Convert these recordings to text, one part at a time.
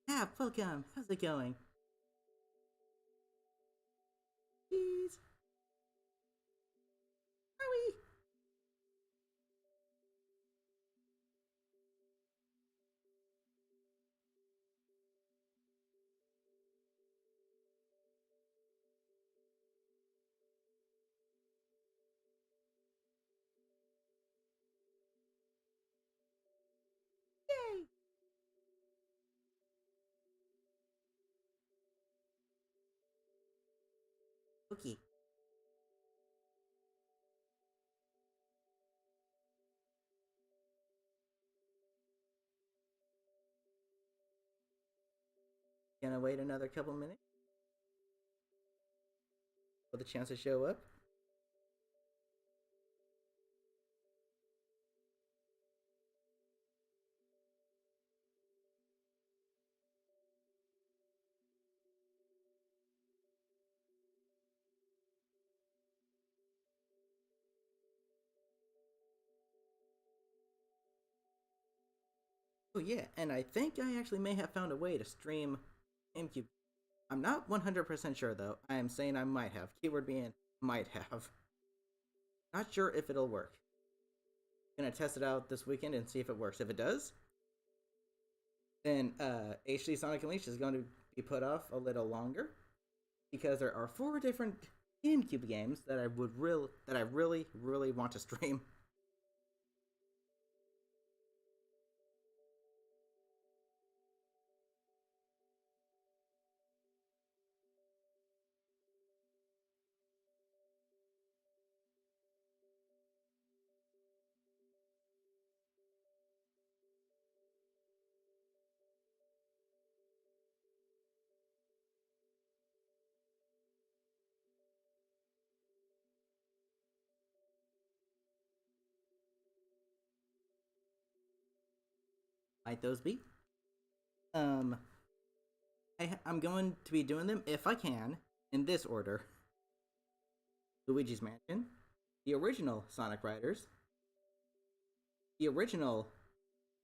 Yeah, welcome. How's it going? Jeez. Are we? Yay! Okay. Gonna wait another couple minutes for the chance to show up. Oh yeah, and I think I actually may have found a way to stream GameCube. I'm not 100% sure though. I am saying I might have. Keyword being might have. Not sure if it'll work. Gonna test it out this weekend and see if it works. If it does, then HD Sonic Unleashed is going to be put off a little longer because there are 4 different GameCube games that I really want to stream. Might those be? Um, I'm going to be doing them if I can in this order: Luigi's Mansion, the original Sonic Riders, the original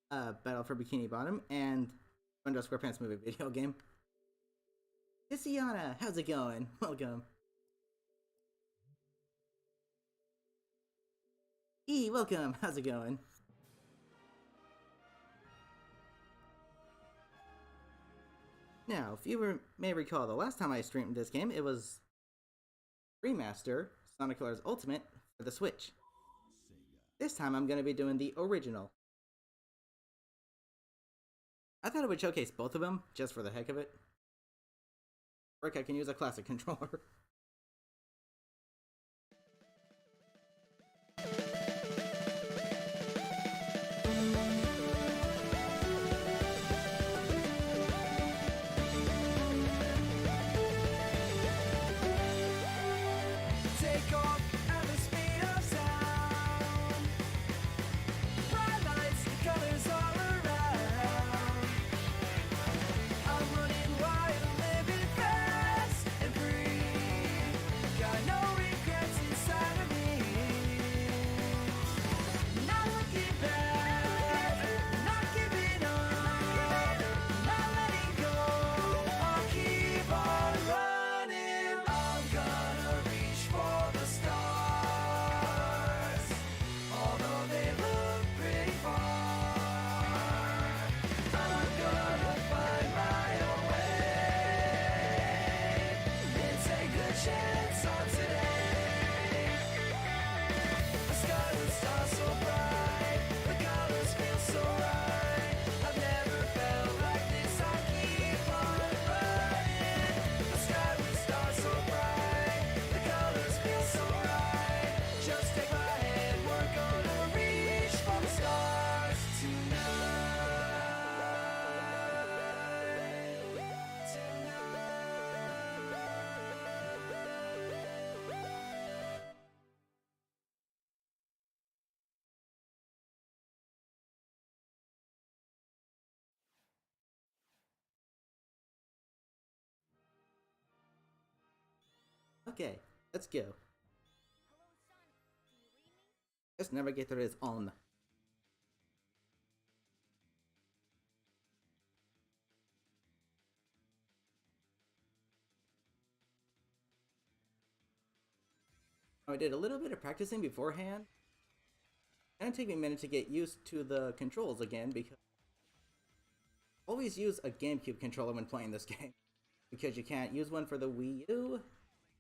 Battle for Bikini Bottom, and SpongeBob SquarePants movie video game. Tiziana, how's it going? Welcome. Welcome. How's it going? Now, if you may recall, the last time I streamed this game, it was remaster Sonic Colors Ultimate for the Switch. This time, I'm going to be doing the original. I thought it would showcase both of them just for the heck of it. Frick, I can use a classic controller. Okay, let's go. Let's navigate through this on. I did a little bit of practicing beforehand. It's gonna take me a minute to get used to the controls again because I always use a GameCube controller when playing this game. Because you can't use one for the Wii U, you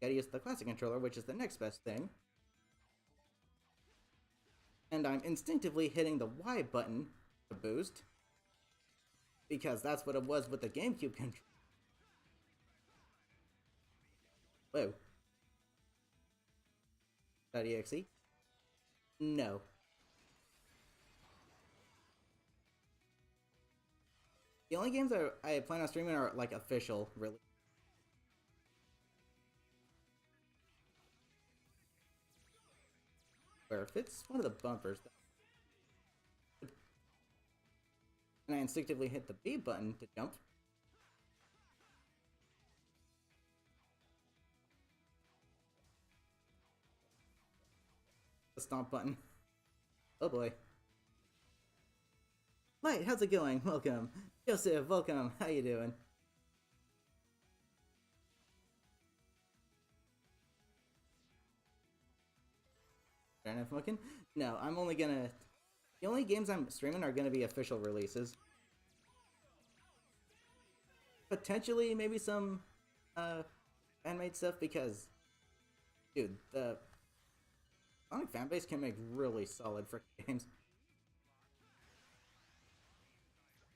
gotta use the classic controller, which is the next best thing. And I'm instinctively hitting the Y button to boost, because that's what it was with the GameCube controller. Whoa. .exe? No. The only games I plan on streaming are like official, really. Where if it's one of the bumpers, and I instinctively hit the B button to jump. The stomp button. Oh boy. Light, how's it going? Welcome. Joseph, welcome. How you doing? Fair enough, looking? No, I'm only gonna... The only games I'm streaming are gonna be official releases. Potentially, maybe some, fan-made stuff, because... Dude, the... Sonic fanbase can make really solid freaking games.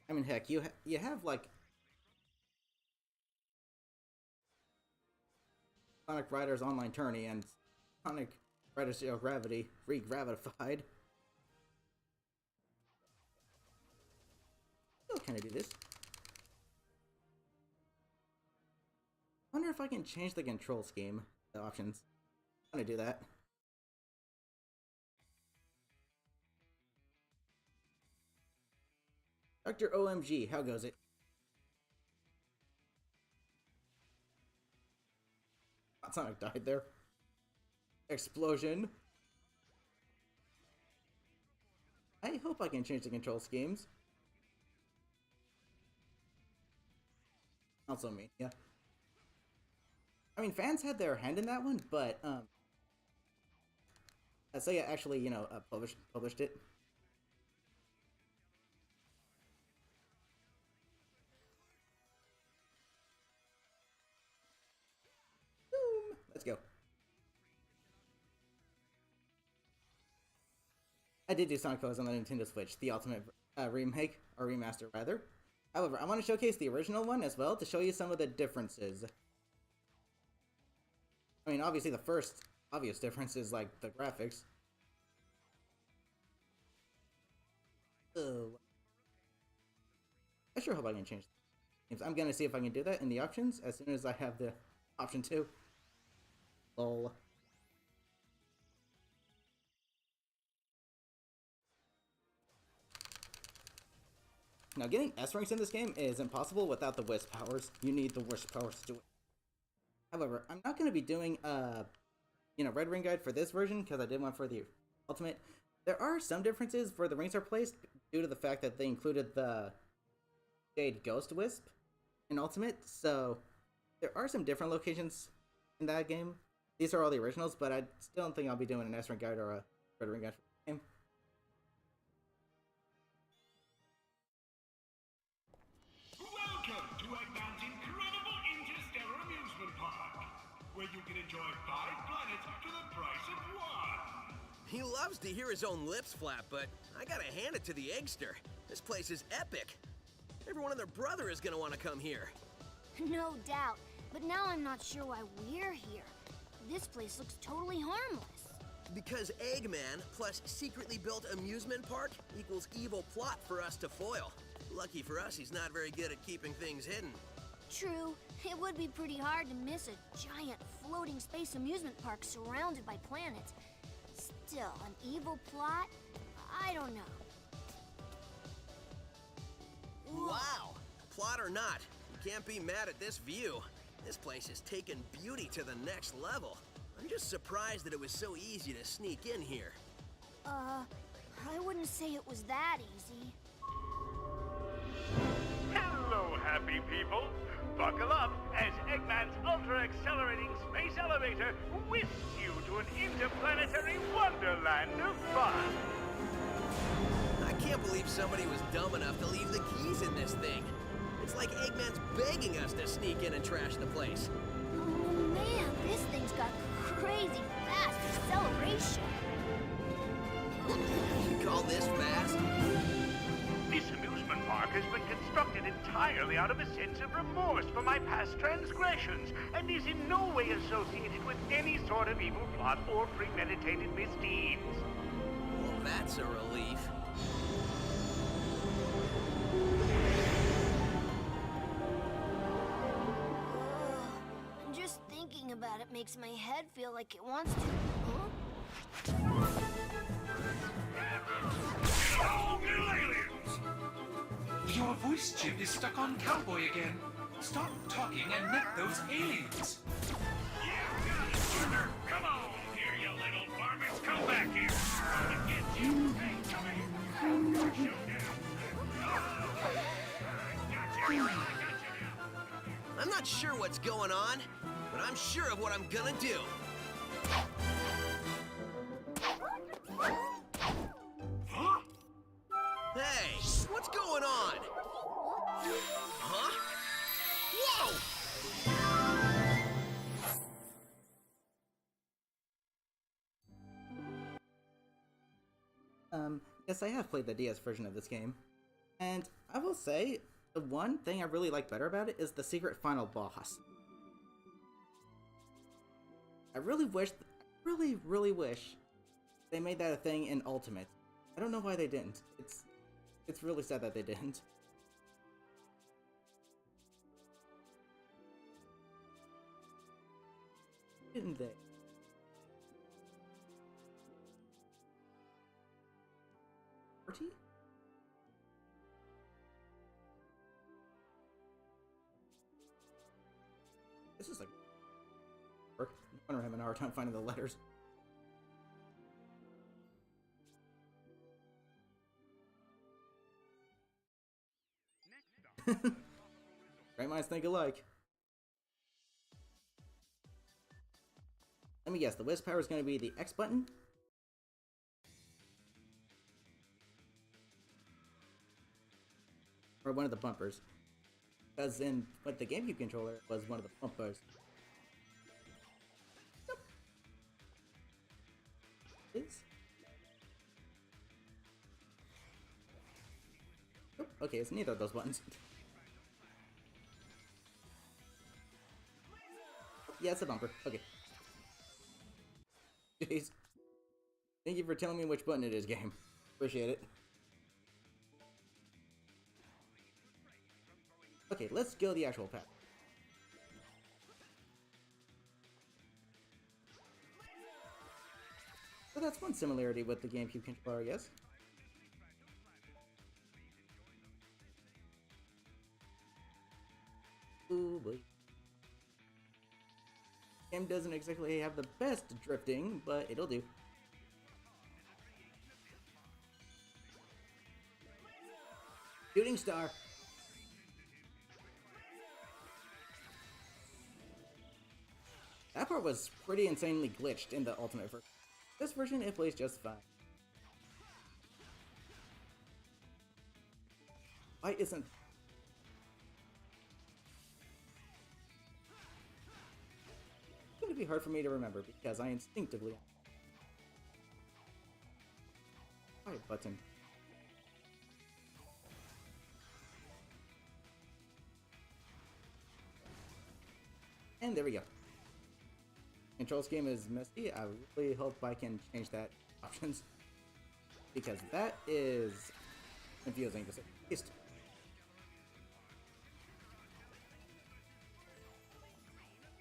I mean, heck, you have, like... Sonic Riders Online Tourney and Sonic Riders Zero Gravity Re-Gravitified. Still can I do this? Wonder if I can change the control scheme, the options. I'm gonna do that. Dr. OMG, how goes it? Sonic died there. Explosion. I hope I can change the control schemes. Also me, yeah. I mean, fans had their hand in that one, but, Sega actually, you know, published it. Boom! Let's go. I did do Sonic Colors on the Nintendo Switch, the Ultimate remake, or remaster rather. However, I want to showcase the original one as well to show you some of the differences. I mean, obviously the first obvious difference is like the graphics. Oh. I sure hope I can change things. I'm gonna see if I can do that in the options as soon as I have the option to. Lol. Now, getting S ranks in this game is impossible without the Wisp powers. You need the Wisp powers to do it. However, I'm not going to be doing Red Ring Guide for this version because I did one for the Ultimate. There are some differences where the rings are placed due to the fact that they included the Jade Ghost Wisp in Ultimate, so there are some different locations in that game. These are all the originals, but I still don't think I'll be doing an S Ring Guide or a Red Ring Guide for the game. Where you can enjoy 5 planets for the price of 1. He loves to hear his own lips flap, but I gotta hand it to the Eggster. This place is epic. Everyone and their brother is gonna want to come here. No doubt, but now I'm not sure why we're here. This place looks totally harmless. Because Eggman plus secretly built amusement park equals evil plot for us to foil. Lucky for us, he's not very good at keeping things hidden. True. It would be pretty hard to miss a giant floating space amusement park surrounded by planets. Still, an evil plot? I don't know. Wow! Plot or not, you can't be mad at this view. This place has taken beauty to the next level. I'm just surprised that it was so easy to sneak in here. I wouldn't say it was that easy. Hello, happy people. Buckle up as Eggman's ultra-accelerating space elevator whisks you to an interplanetary wonderland of fun. I can't believe somebody was dumb enough to leave the keys in this thing. It's like Eggman's begging us to sneak in and trash the place. Oh man, this thing's got crazy fast acceleration. You call this fast? This amusement park has been constructed entirely out of a sense of remorse for my past transgressions and is in no way associated with any sort of evil plot or premeditated misdeeds. Well, that's a relief. Ugh, just thinking about it makes my head feel like it wants to. Huh? Oh, little aliens! Your voice chip is stuck on Cowboy again. Stop talking and net those aliens. You got it, partner! Come on here, you little varmints! Come back here! I'm gonna get you! Hey, come here! Showdown! Gotcha! I got you now! I'm not sure what's going on, but I'm sure of what I'm gonna do. Huh? Hey, what's going on? Huh? Whoa! Yes, I have played the DS version of this game. And I will say, the one thing I really like better about it is the secret final boss. I really wish they made that a thing in Ultimate. I don't know why they didn't. It's really sad that they didn't. Didn't they? This is like... I'm having a hard time finding the letters. Great minds think alike. Let me guess, the whiz power is going to be the X button? Or one of the bumpers. Because in what the GameCube controller was one of the bumpers. Nope. Is? Nope. Okay, it's neither of those buttons. Yeah, it's a bumper. Okay. Jeez. Thank you for telling me which button it is, game. Appreciate it. Okay, let's go the actual path. So that's one similarity with the GameCube controller, I guess. Ooh boy. Game doesn't exactly have the best drifting, but it'll do. Shooting star. That part was pretty insanely glitched in the Ultimate version. This version, it plays just fine. Why isn't... It's going to be hard for me to remember because I instinctively... Right button. And there we go. Control scheme is messy. I really hope I can change that options. Because that is confusing to say the least.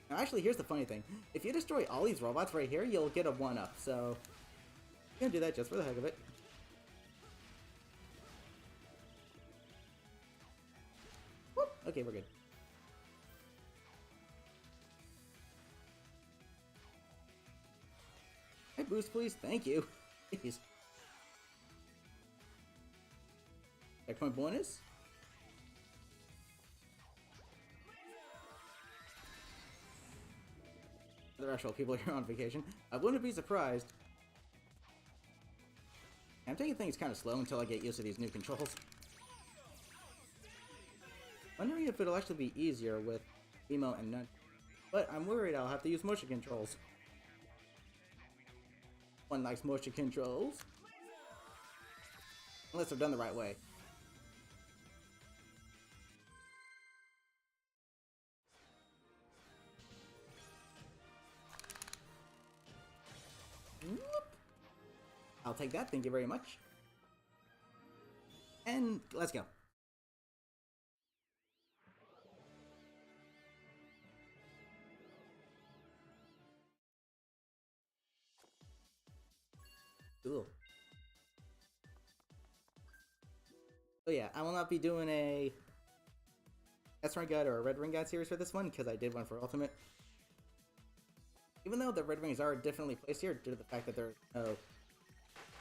Now actually, here's the funny thing. If you destroy all these robots right here, you'll get a 1-up. So, I'm gonna do that just for the heck of it. Whoop. Okay, we're good. Hey, boost, please. Thank you. Please. Checkpoint bonus. other actual people here on vacation. I wouldn't be surprised. I'm taking things kind of slow until I get used to these new controls. Wondering if it'll actually be easier with emote and none. But I'm worried I'll have to use motion controls. One likes motion controls. Unless they're done the right way. Whoop. I'll take that, thank you very much. And let's go. Cool. So yeah, I will not be doing a S Ring Guide or a Red Ring Guide series for this one, because I did one for Ultimate. Even though the red rings are differently placed here due to the fact that there's no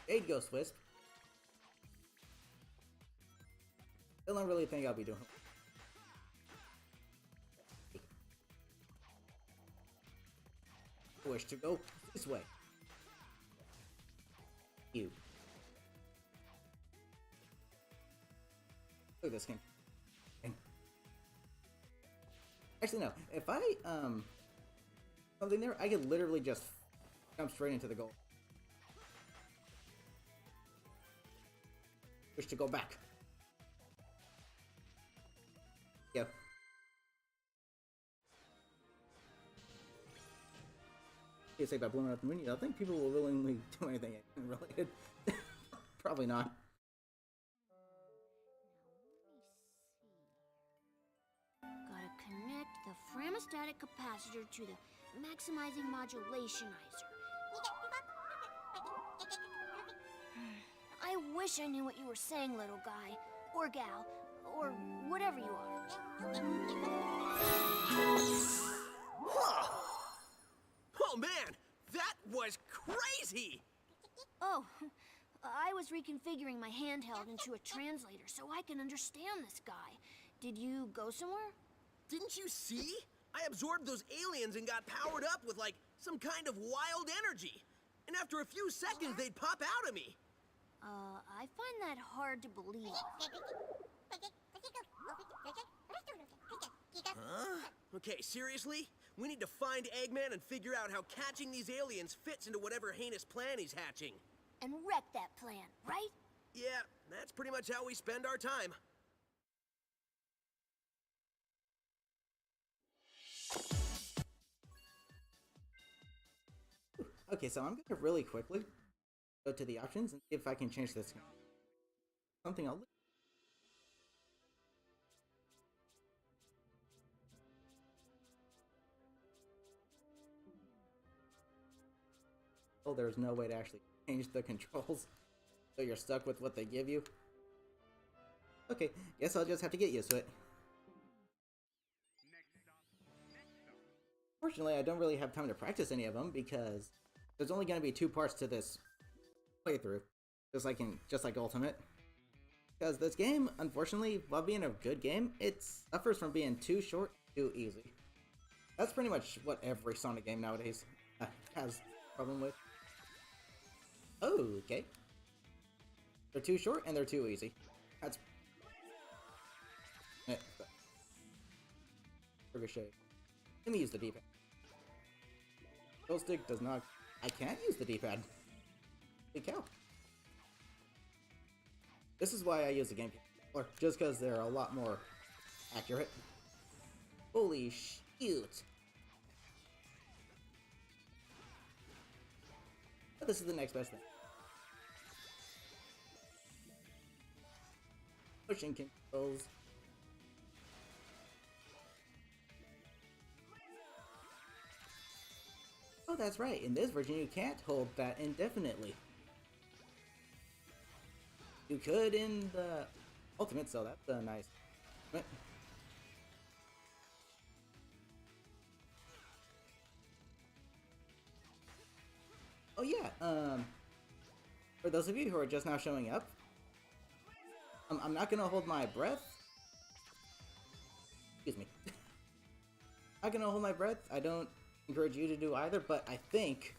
Jade Ghost Wisp, still don't really think I'll be doing it. I wish to go this way. You. Look at this game. Actually, no. If I, something there, I could literally just jump straight into the goal. Wish to go back. Yeah. You say about blowing up the menu, I don't think people will willingly do anything related. Probably not. Gotta connect the Framastatic capacitor to the maximizing modulationizer. I wish I knew what you were saying, little guy. Or gal. Or whatever you are. Oh man, that was crazy! Oh, I was reconfiguring my handheld into a translator so I can understand this guy. Did you go somewhere? Didn't you see? I absorbed those aliens and got powered up with, like, some kind of wild energy. And after a few seconds, they'd pop out of me. I find that hard to believe. Huh? Okay, seriously? We need to find Eggman and figure out how catching these aliens fits into whatever heinous plan he's hatching. And wreck that plan, right? Yeah, that's pretty much how we spend our time. Okay, so I'm gonna really quickly go to the options and see if I can change this. Something I'll. Oh, there's no way to actually change the controls, so you're stuck with what they give you. Okay, guess I'll just have to get used to it. Fortunately, I don't really have time to practice any of them because there's only going to be 2 parts to this playthrough, just like Ultimate. Because this game, unfortunately, while being a good game, it suffers from being too short, too easy. That's pretty much what every Sonic game nowadays has a problem with. Oh, okay. They're too short and they're too easy. That's... Ricochet. Let me use the D-pad. Control stick does not... I can't use the D-pad. Holy cow. This is why I use the GameCube. Or just because they're a lot more accurate. Holy shoot. But this is the next best thing. Pushing controls. Oh, that's right. In this version, you can't hold that indefinitely. You could in the Ultimate, so that's a nice. Oh yeah. For those of you who are just now showing up, I'm not gonna hold my breath. Excuse me. I'm not gonna hold my breath. I don't encourage you to do either, but I think,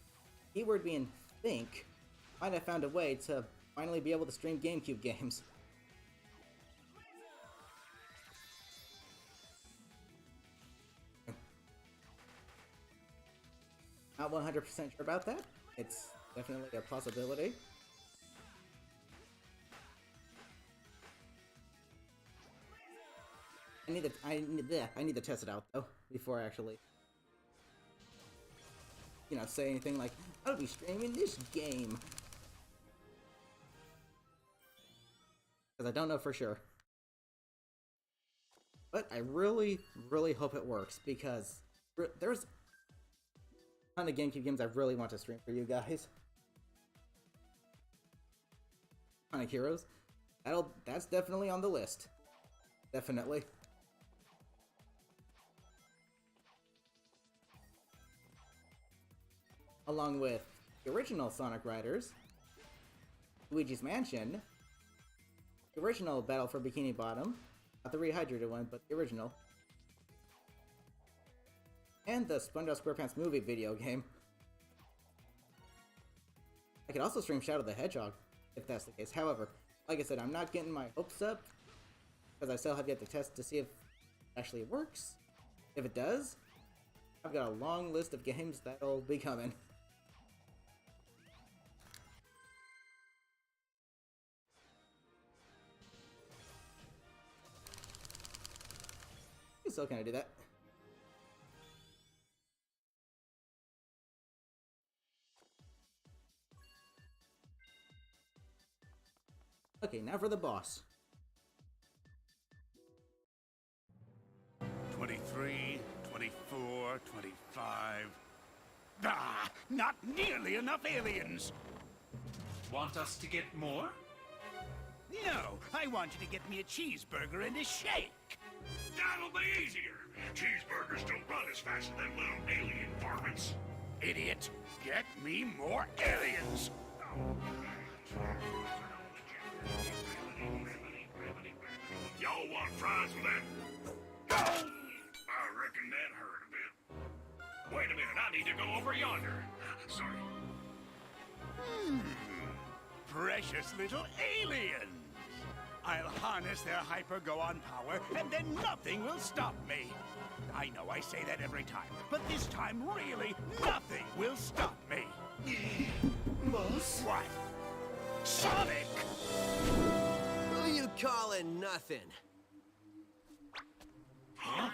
keyword being think, might have found a way to finally be able to stream GameCube games. Not 100% sure about that. It's definitely a possibility. I need to test it out though before I actually, say anything like I'll be streaming this game, because I don't know for sure. But I really, really hope it works, because there's a ton of GameCube games I really want to stream for you guys. Sonic Heroes, that's definitely on the list. Definitely. Along with the original Sonic Riders, Luigi's Mansion, the original Battle for Bikini Bottom, not the rehydrated one, but the original, and the SpongeBob SquarePants movie video game. I could also stream Shadow the Hedgehog, if that's the case. However, like I said, I'm not getting my hopes up, because I still have yet to test to see if it actually works. If it does, I've got a long list of games that'll be coming. So can I do that? Okay, now for the boss. 23, 24, 25. Ah, not nearly enough aliens. Want us to get more? No, I want you to get me a cheeseburger and a shake. That'll be easier. Cheeseburgers don't run as fast as them little alien varmints. Idiot, get me more aliens. Y'all want fries with that? I reckon that hurt a bit. Wait a minute, I need to go over yonder. Sorry. Precious little aliens. I'll harness their hyper-go-on power, and then nothing will stop me. I know I say that every time, but this time, really, nothing will stop me. Boss? What? Sonic! Who you calling nothing? Huh?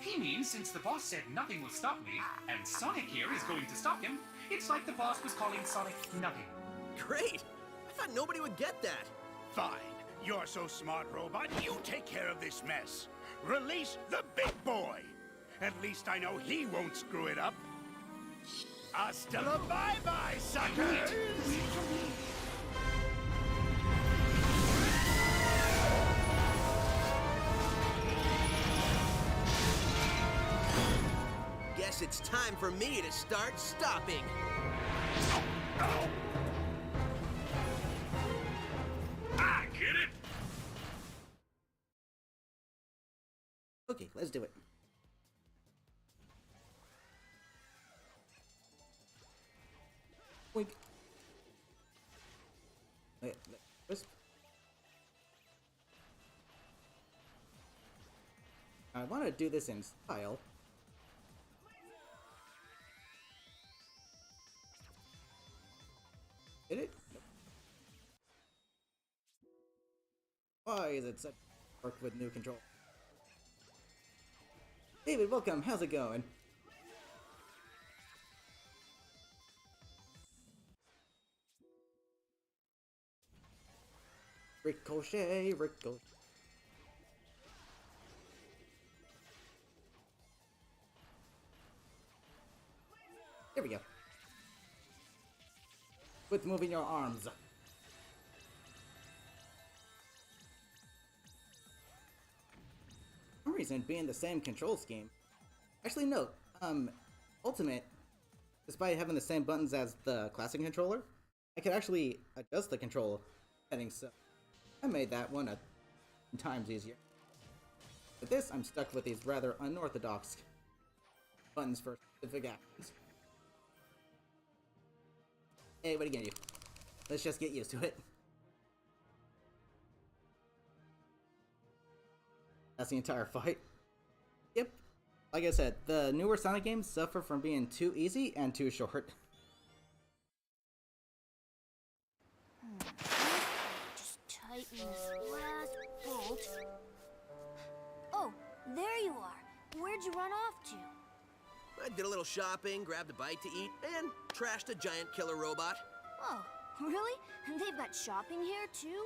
He means since the boss said nothing will stop me, and Sonic here is going to stop him, it's like the boss was calling Sonic nothing. Great! I thought nobody would get that. Fine. You're so smart, robot. You take care of this mess. Release the big boy. At least I know he won't screw it up. Hasta la bye-bye, suckers! Guess it's time for me to start stopping. I get it. Okay, let's do it. Wink. Wait, crisp. I want to do this in style. Did it? Nope. Why is it such work with new control? David, welcome. How's it going? Ricochet, ricochet. There we go. With moving your arms. For some reason, being the same control scheme. Actually, no. Ultimate, despite having the same buttons as the classic controller, I could actually adjust the control settings, so I made that one a times easier. With this, I'm stuck with these rather unorthodox buttons for specific actions. Hey, what again, you? Let's just get used to it. That's the entire fight. Yep. Like I said, the newer Sonic games suffer from being too easy and too short. Just tighten this last bolt. Oh, there you are. Where'd you run off to? I did a little shopping, grabbed a bite to eat, and trashed a giant killer robot. Oh, really? And they've got shopping here, too?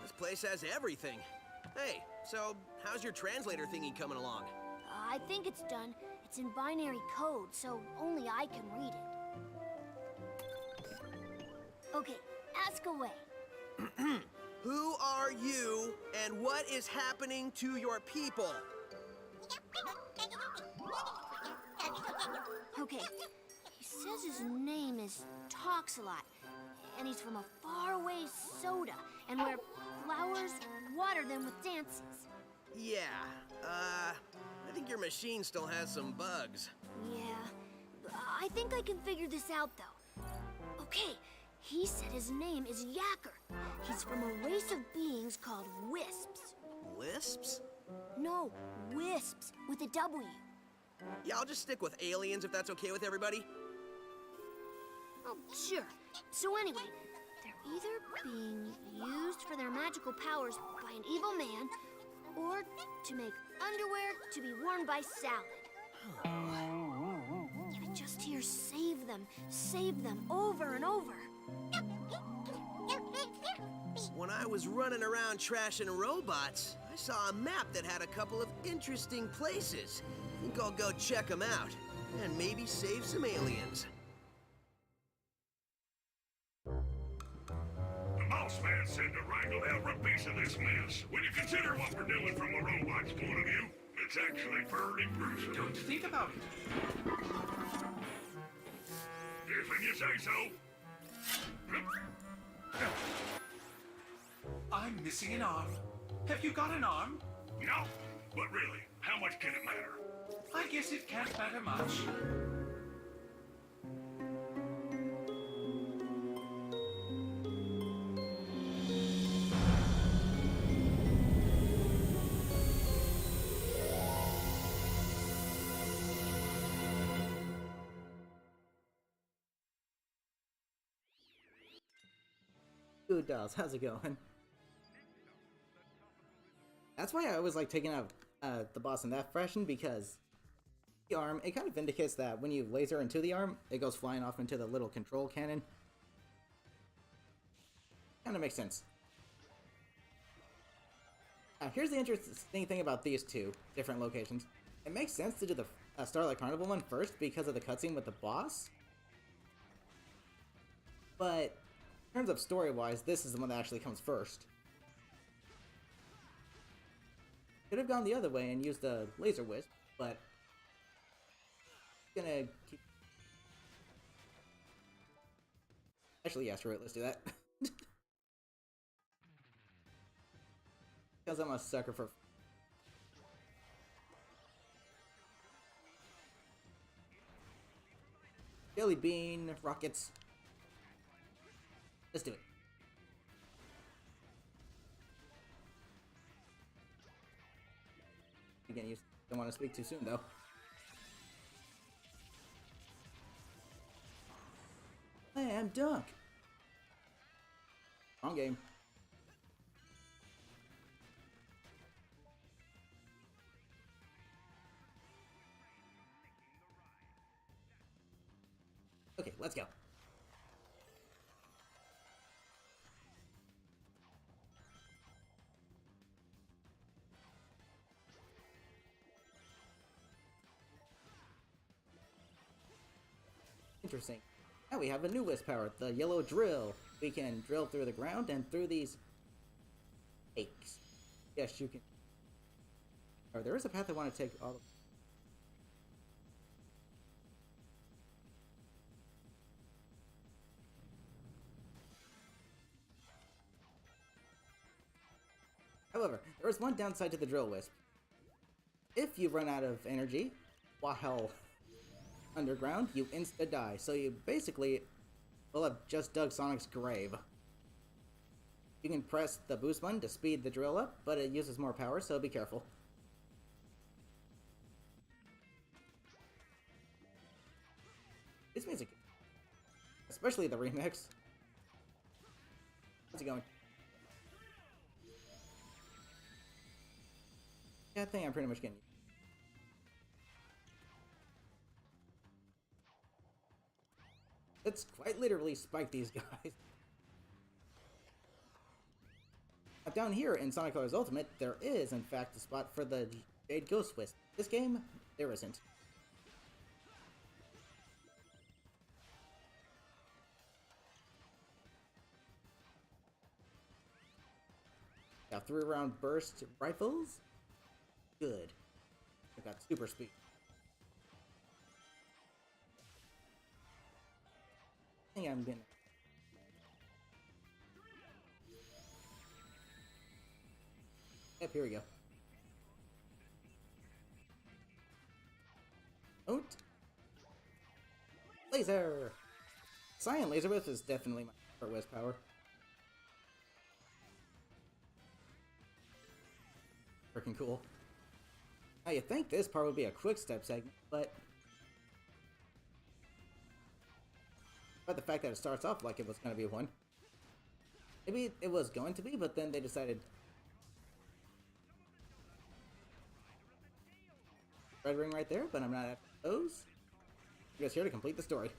This place has everything. Hey, so how's your translator thingy coming along? I think it's done. It's in binary code, so only I can read it. Okay, ask away. Who are you, and what is happening to your people? Okay, he says his name is Toxalot, and he's from a faraway soda, and where flowers water them with dances. Yeah, I think your machine still has some bugs. Yeah, I think I can figure this out, though. Okay, he said his name is Yacker. He's from a race of beings called Wisps. Lisps? No, Wisps, with a W. Yeah, I'll just stick with aliens if that's okay with everybody. Oh, sure. So anyway, they're either being used for their magical powers by an evil man, or to make underwear to be worn by Salad. I just hear save them over and over. When I was running around trashing robots, I saw a map that had a couple of interesting places. I think I'll go check them out, and maybe save some aliens. The boss man said to wrangle every piece of this mess. When you consider what we're doing from a robot's point of view, it's actually pretty gruesome. Don't think about it. If you say so. I'm missing an arm. Have you got an arm? No, but really, how much can it matter? I guess it can't matter much. Good dolls, how's it going? That's why I always like taking out the boss in that fashion, because the arm, it kind of indicates that when you laser into the arm, it goes flying off into the little control cannon. Kind of makes sense. Here's the interesting thing about these two different locations. It makes sense to do the Starlight Carnival one first because of the cutscene with the boss. But in terms of story-wise, this is the one that actually comes first. Could have gone the other way and used the laser wisp, but gonna keep. Actually, yeah, screw it. Let's do that. Because I'm a sucker for. Jelly bean rockets. Let's do it. Again, you don't want to speak too soon, though. Slam dunk. Wrong game. Okay, let's go. Interesting. Now we have a new wisp power, the yellow drill. We can drill through the ground and through these cakes. Yes, you can. Oh, there is a path I want to take all. However, there is one downside to the drill wisp. If you run out of energy while underground, you insta-die. So you basically will have just dug Sonic's grave. You can press the boost button to speed the drill up, but it uses more power, so be careful. This music, especially the remix. How's it going? Yeah, I think I'm pretty much getting. Let's quite literally spike these guys. Now down here in Sonic Colors Ultimate, there is, in fact, a spot for the Jade Ghost Wisp. This game, there isn't. Got 3-round burst rifles. Good. I got super speed. I think I'm gonna. Yep, here we go. Don't. Laser! Cyan Laser Whip is definitely my favorite Wisp power. Freaking cool. Now you'd think this part would be a quick step segment, but the fact that it starts off like it was going to be one. Maybe it was going to be, but then they decided red ring right there, but I'm not after those. I'm just here to complete the story.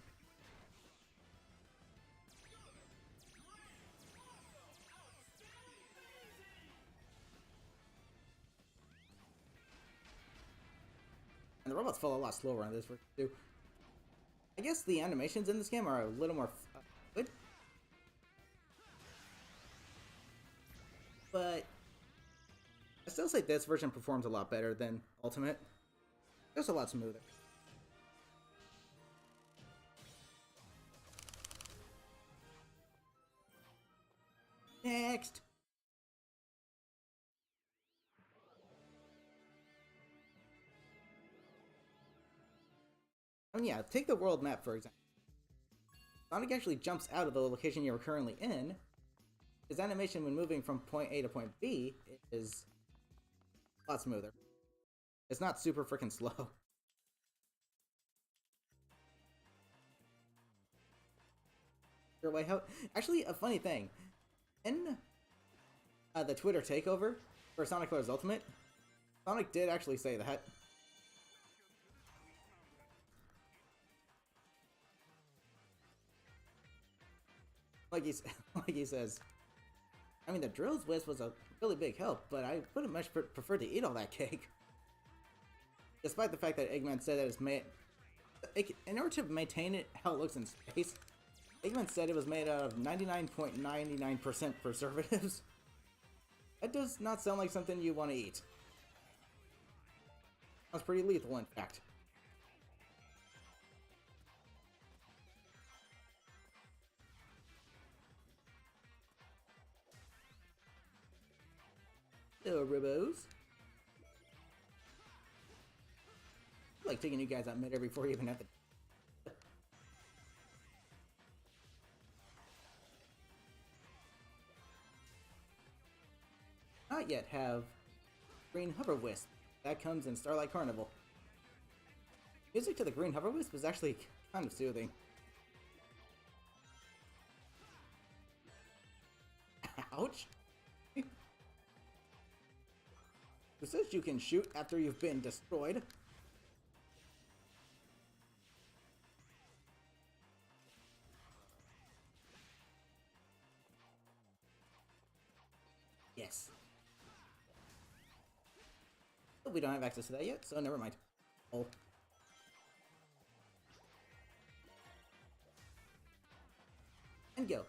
And the robots fall a lot slower on this too. I guess the animations in this game are a little more good. But I still say this version performs a lot better than Ultimate. Just a lot smoother. Next! Yeah, take the world map for example. Sonic actually jumps out of the location you're currently in. His animation when moving from point A to point B is a lot smoother. It's not super freaking slow. Your way out. Actually, a funny thing. In the Twitter takeover for Sonic Colors Ultimate, Sonic did actually say that. Like he says, I mean, the Drill's Wisp was a really big help, but I wouldn't much prefer to eat all that cake. Despite the fact that Eggman said that it's made... in order to maintain it how it looks in space, Eggman said it was made out of 99.99% preservatives. That does not sound like something you want to eat. Sounds pretty lethal, in fact. Hello, Ribos. I like taking you guys out mid before you even have to. Not yet have Green Hover Wisp. That comes in Starlight Carnival. Music to the Green Hover Wisp is actually kind of soothing. Ouch! Who says you can shoot after you've been destroyed? Yes. But we don't have access to that yet, so never mind. Oh. And go.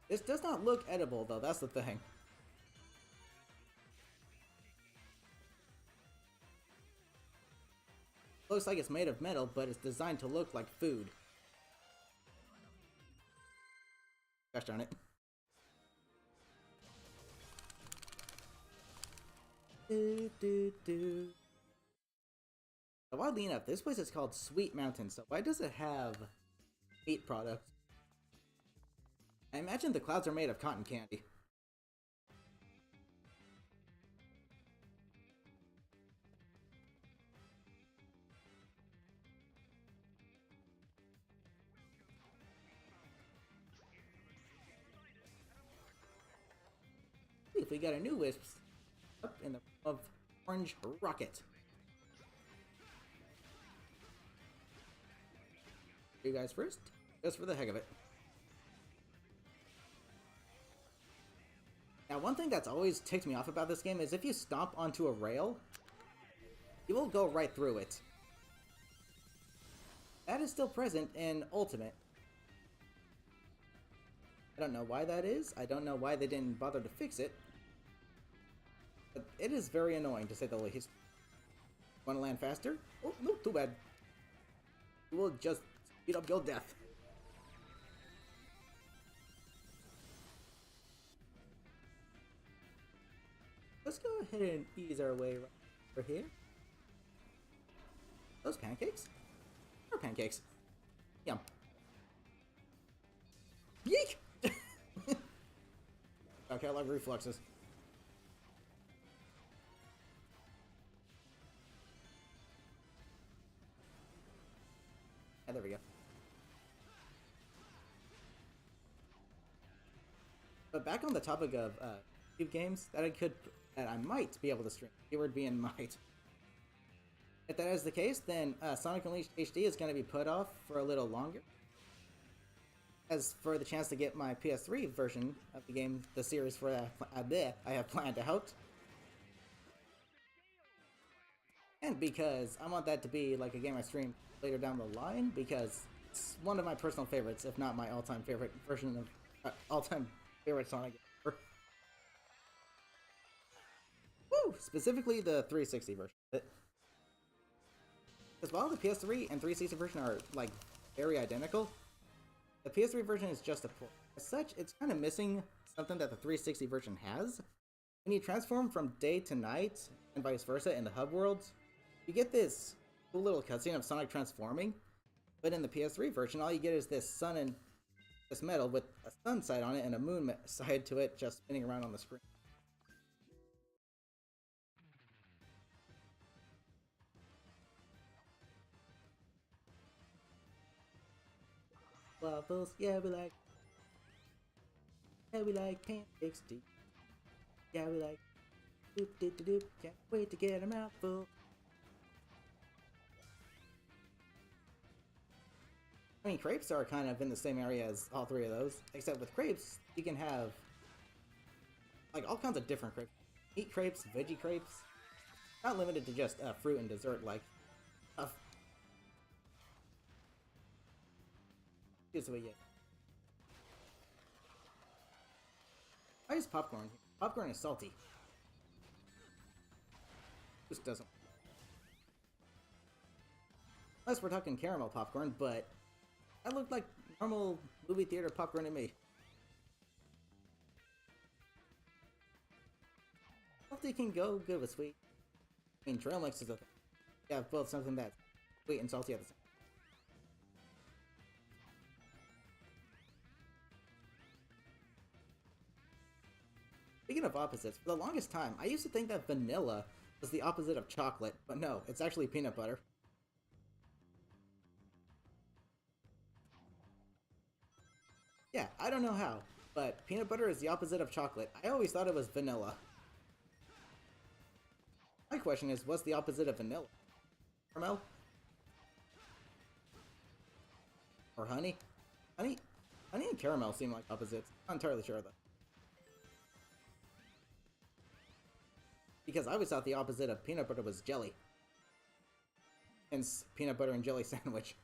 This does not look edible, though, that's the thing. Looks like it's made of metal, but it's designed to look like food. Gosh darn it. Do, do, do. So oddly enough, this place is called Sweet Mountain, so why does it have meat products? I imagine the clouds are made of cotton candy. If we got a new wisp up in the of orange rocket. You guys first, just for the heck of it. Now, one thing that's always ticked me off about this game is if you stomp onto a rail, you will go right through it. That is still present in Ultimate. I don't know why that is. I don't know why they didn't bother to fix it. But it is very annoying, to say the least. Want to land faster? Oh, no, too bad. You will just speed up your death. Let's go ahead and ease our way right over here. Those pancakes? Or pancakes. Yum. Yeek! Okay, I love reflexes. Yeah, there we go. But back on the topic of cube games that I might be able to stream. Keyword being might. If that is the case, then Sonic Unleashed HD is going to be put off for a little longer. As for the chance to get my PS3 version of the game, the series for I have planned out. And because I want that to be like a game I stream later down the line, because it's one of my personal favorites, if not my all-time favorite version of all-time favorite Sonic ever. Woo! Specifically the 360 version. Because while the PS3 and 360 version are like very identical, the PS3 version is just a port. As such, it's kind of missing something that the 360 version has. When you transform from day to night, and vice versa in the hub worlds, you get this cool little cutscene of Sonic transforming, but in the PS3 version, all you get is this sun and this metal with a sun side on it and a moon side to it just spinning around on the screen. Waffles, yeah we like pancakes too. Yeah we like doop doop doop doop, can't wait to get a mouthful. I mean, crepes are kind of in the same area as all three of those, except with crepes, you can have like all kinds of different crepes. Meat crepes, veggie crepes, not limited to just fruit and dessert like stuff. Here's what you get. Why is popcorn? Popcorn is salty. Just doesn't. Unless we're talking caramel popcorn, but that looked like normal movie theater popcorn to me. Salty can go good with sweet. I mean, trail mix is a thing. You have both something that's sweet and salty at the same time. Speaking of opposites, for the longest time, I used to think that vanilla was the opposite of chocolate, but no, it's actually peanut butter. Yeah, I don't know how, but peanut butter is the opposite of chocolate. I always thought it was vanilla. My question is, what's the opposite of vanilla? Caramel? Or honey? Honey and caramel seem like opposites. Not entirely sure though. Because I always thought the opposite of peanut butter was jelly. Hence, peanut butter and jelly sandwich.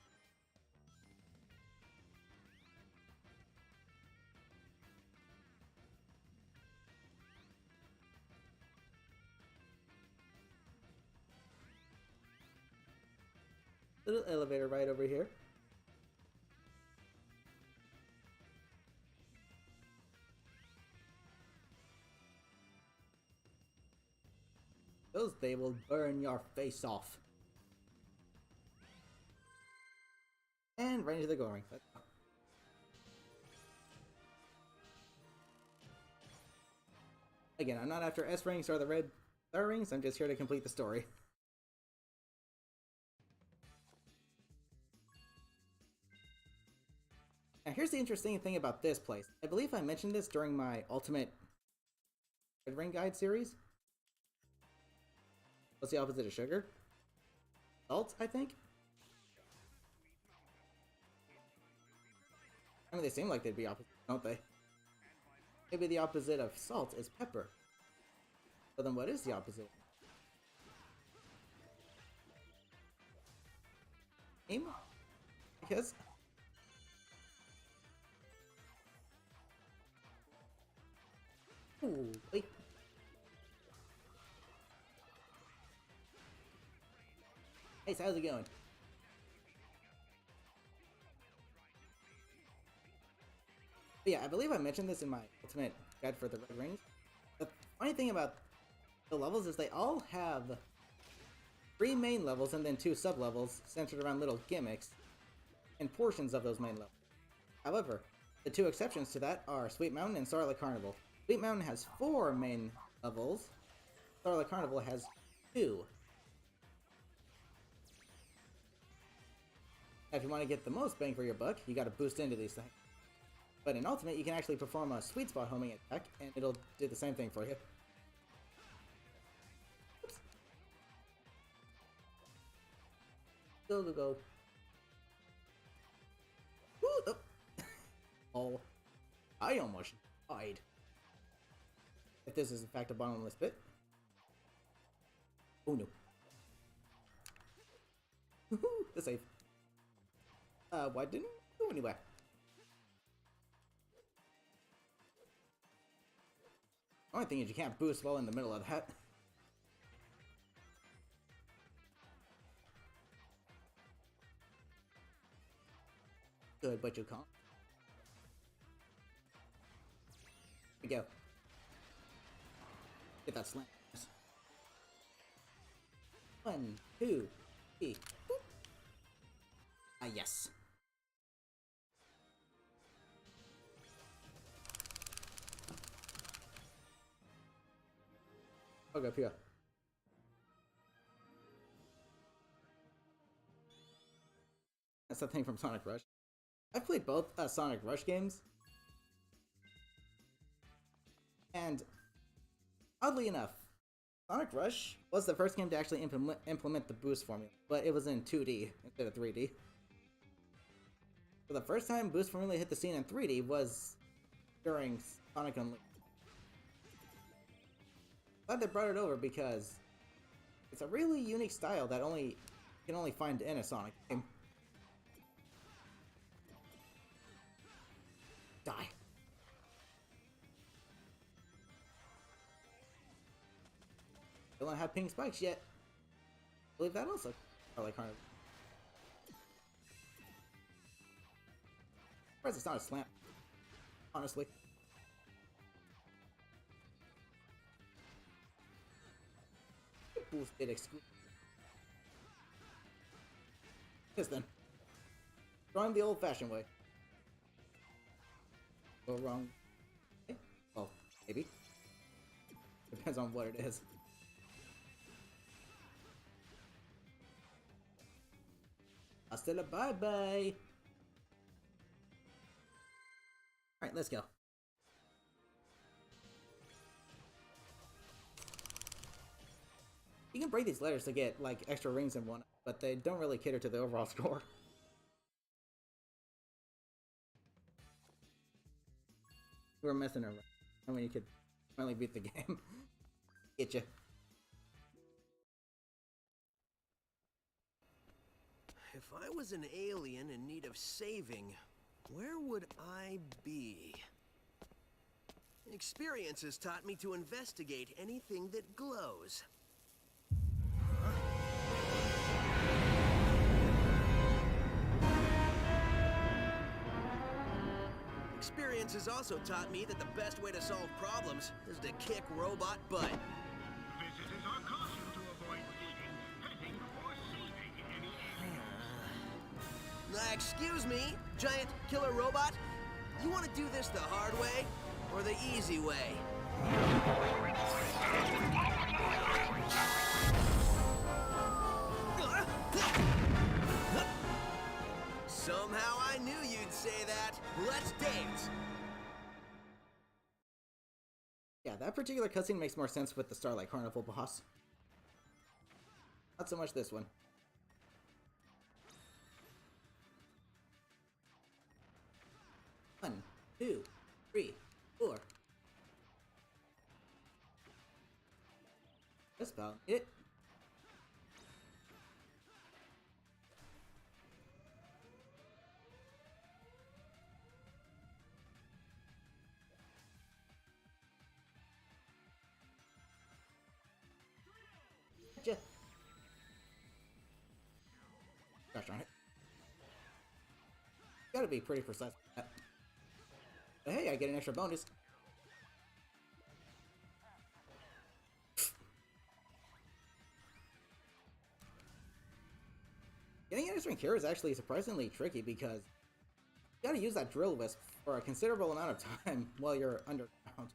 Little elevator right over here. Those they will burn your face off. And right into the goal ring. Again, I'm not after S rings or the red star rings, I'm just here to complete the story. Now here's the interesting thing about this place. I believe I mentioned this during my Ultimate Red Ring Guide series. What's the opposite of sugar? Salt, I think? I mean, they seem like they'd be opposite, don't they? Maybe the opposite of salt is pepper. So then what is the opposite? Aim? Because... Ooh, wait. Hey, how's it going? But yeah, I believe I mentioned this in my Ultimate Guide for the Red Rings. The funny thing about the levels is they all have 3 main levels and then 2 sub-levels centered around little gimmicks and portions of those main levels. However, the 2 exceptions to that are Sweet Mountain and Starlight Carnival. Sweet Mountain has 4 main levels, Starlight Carnival has 2. If you want to get the most bang for your buck, you gotta boost into these things. But in Ultimate, you can actually perform a sweet spot homing attack, and it'll do the same thing for you. Oops. Go, go, go. Woo! Oh. Oh. I almost died. If this is in fact a bottomless pit. Oh no. Woohoo! The save. Why didn't it go anywhere? The only thing is you can't boost while in the middle of that. Good, but you can't. Here we go. Get that slam. 1, 2, 3. Boop. Ah, yes. I'll go up here. That's the thing from Sonic Rush. I've played both Sonic Rush games. And oddly enough, Sonic Rush was the first game to actually implement the boost formula, but it was in 2D instead of 3D. For the first time boost formula hit the scene in 3D was during Sonic Unleashed. Glad they brought it over because it's a really unique style that you can only find in a Sonic game. Die. Still don't have pink spikes yet. I believe that also. I like Carnival. Surprised it's not a slam. Honestly. Boosted exclude. Yes then. Try him the old-fashioned way. Go wrong. Okay. Well, maybe. Depends on what it is. Hasta la bye-bye. Alright, let's go. You can break these letters to get, like, extra rings in one, but they don't really cater to the overall score. We were messing around. I mean, you could finally beat the game. Get you. If I was an alien in need of saving, where would I be? Experience has taught me to investigate anything that glows. Experience has also taught me that the best way to solve problems is to kick robot butt. Visitors are cautioned to avoid feeding, petting, or saving any alien. Excuse me, giant killer robot? You want to do this the hard way or the easy way? Somehow I knew you'd say that. Let's dance. Yeah, that particular cutscene makes more sense with the Starlight Carnival boss. Not so much this one. One, two, three, four. That's about it. Gotcha. Gosh darn it. Gotta be pretty precise with that. But hey, I get an extra bonus. Getting an extra here is actually surprisingly tricky because you gotta use that drill wisp for a considerable amount of time while you're underground.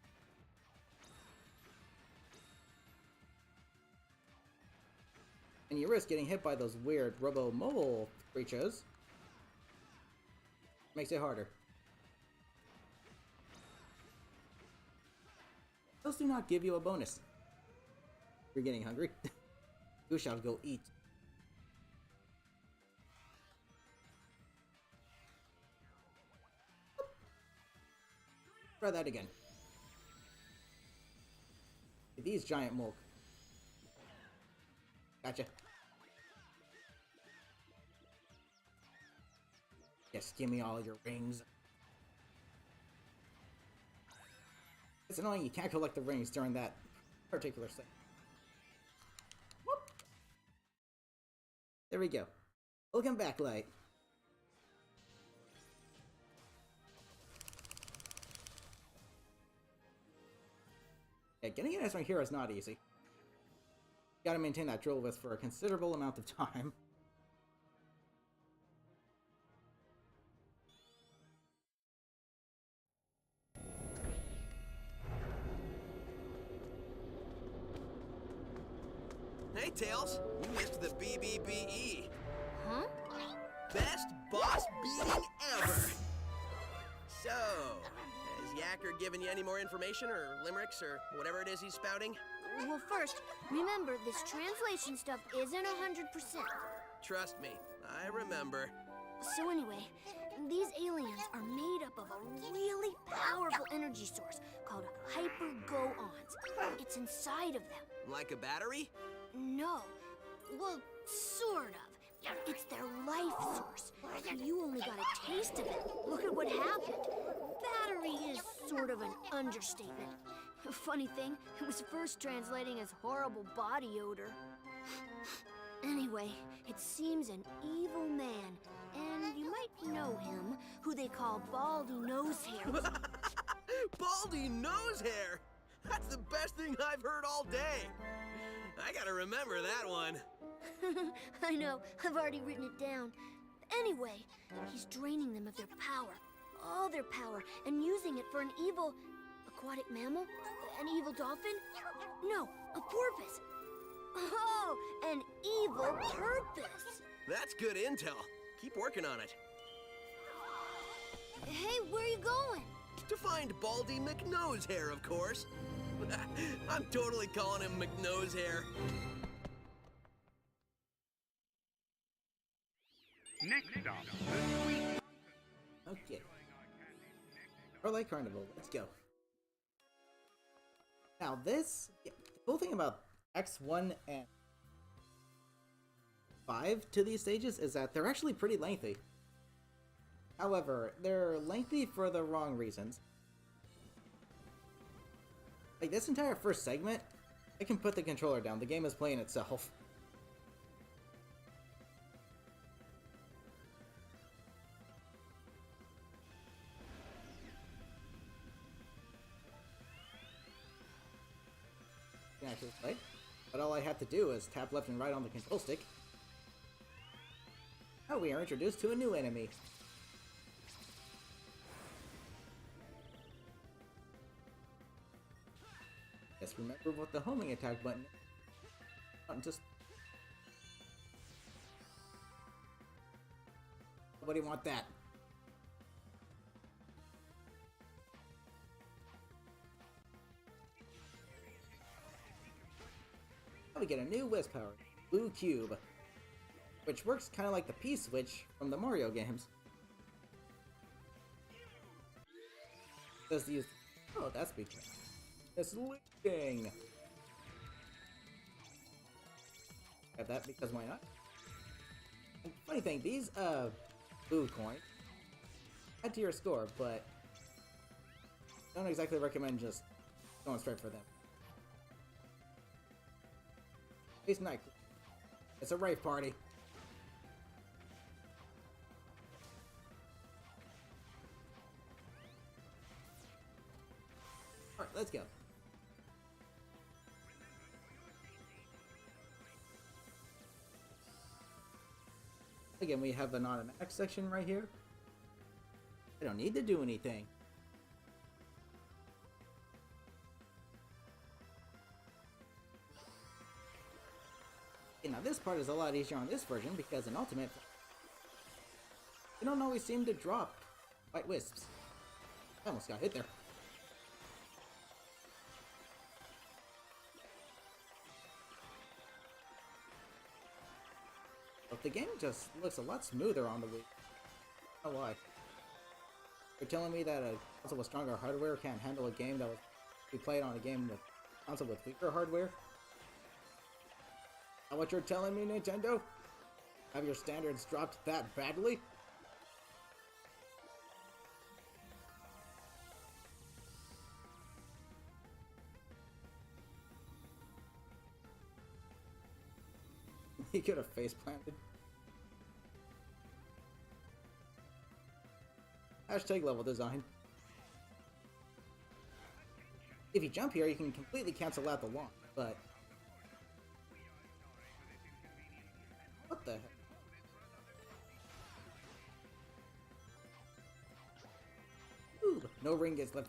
And you risk getting hit by those weird robo-mobile creatures. Makes it harder. Those do not give you a bonus. You're getting hungry? You shall go eat. Try that again. These giant mulk. Gotcha. Yes, give me all your rings. It's annoying you can't collect the rings during that particular thing. Whoop. There we go. Welcome back, Light. Yeah, getting an S-rank hero is not easy. You gotta maintain that drill wisp for a considerable amount of time. Hey, Tails, you missed the BBBE. Huh? Best boss beating ever! So, has Yacker given you any more information, or limericks, or whatever it is he's spouting? Well, first, remember, this translation stuff isn't 100%. Trust me, I remember. So anyway, these aliens are made up of a really powerful energy source called hyper-go-ons. It's inside of them. Like a battery? No. Well, sort of. It's their life source. You only got a taste of it. Look at what happened. Battery is sort of an understatement. Funny thing, it was first translating as horrible body odor. Anyway, it seems an evil man, and you might know him, who they call Baldy Nosehair. Baldy Nosehair! That's the best thing I've heard all day. I gotta remember that one. I know, I've already written it down. Anyway, he's draining them of their power, all their power, and using it for an evil aquatic mammal? An evil dolphin? No, a porpoise. Oh, an evil purpose. That's good intel. Keep working on it. Hey, where are you going? To find Baldy McNosehair, of course. I'm totally calling him McNosehair. Next up, the sweet. Okay. Starlight Carnival, let's go. Now this, the cool thing about X1 and 5 to these stages is that they're actually pretty lengthy. However, they're lengthy for the wrong reasons. Like this entire first segment, I can put the controller down, the game is playing itself. Can actually play, but all I have to do is tap left and right on the control stick. Now we are introduced to a new enemy. Just remember what the homing attack button is. Not just... Nobody want that. Now we get a new whiz power, Blue Cube, which works kind of like the P-switch from the Mario games. Does use... Oh, that's because it's leaking. Have that because why not? And funny thing, these blue coins add to your score, but don't exactly recommend just going straight for them. It's night. It's a rave party. Alright, let's go. Again, we have an automatic section right here. I don't need to do anything. Okay, now this part is a lot easier on this version because in Ultimate, you don't always seem to drop white wisps. I almost got hit there. But the game just looks a lot smoother on the Wii. I don't know why. You're telling me that a console with stronger hardware can't handle a game that was we played on a game with console with weaker hardware? Is that what you're telling me, Nintendo? Have your standards dropped that badly? He could have face planted. Hashtag level design. If you jump here, you can completely cancel out the launch, but... What the heck? Ooh, no ring gets left.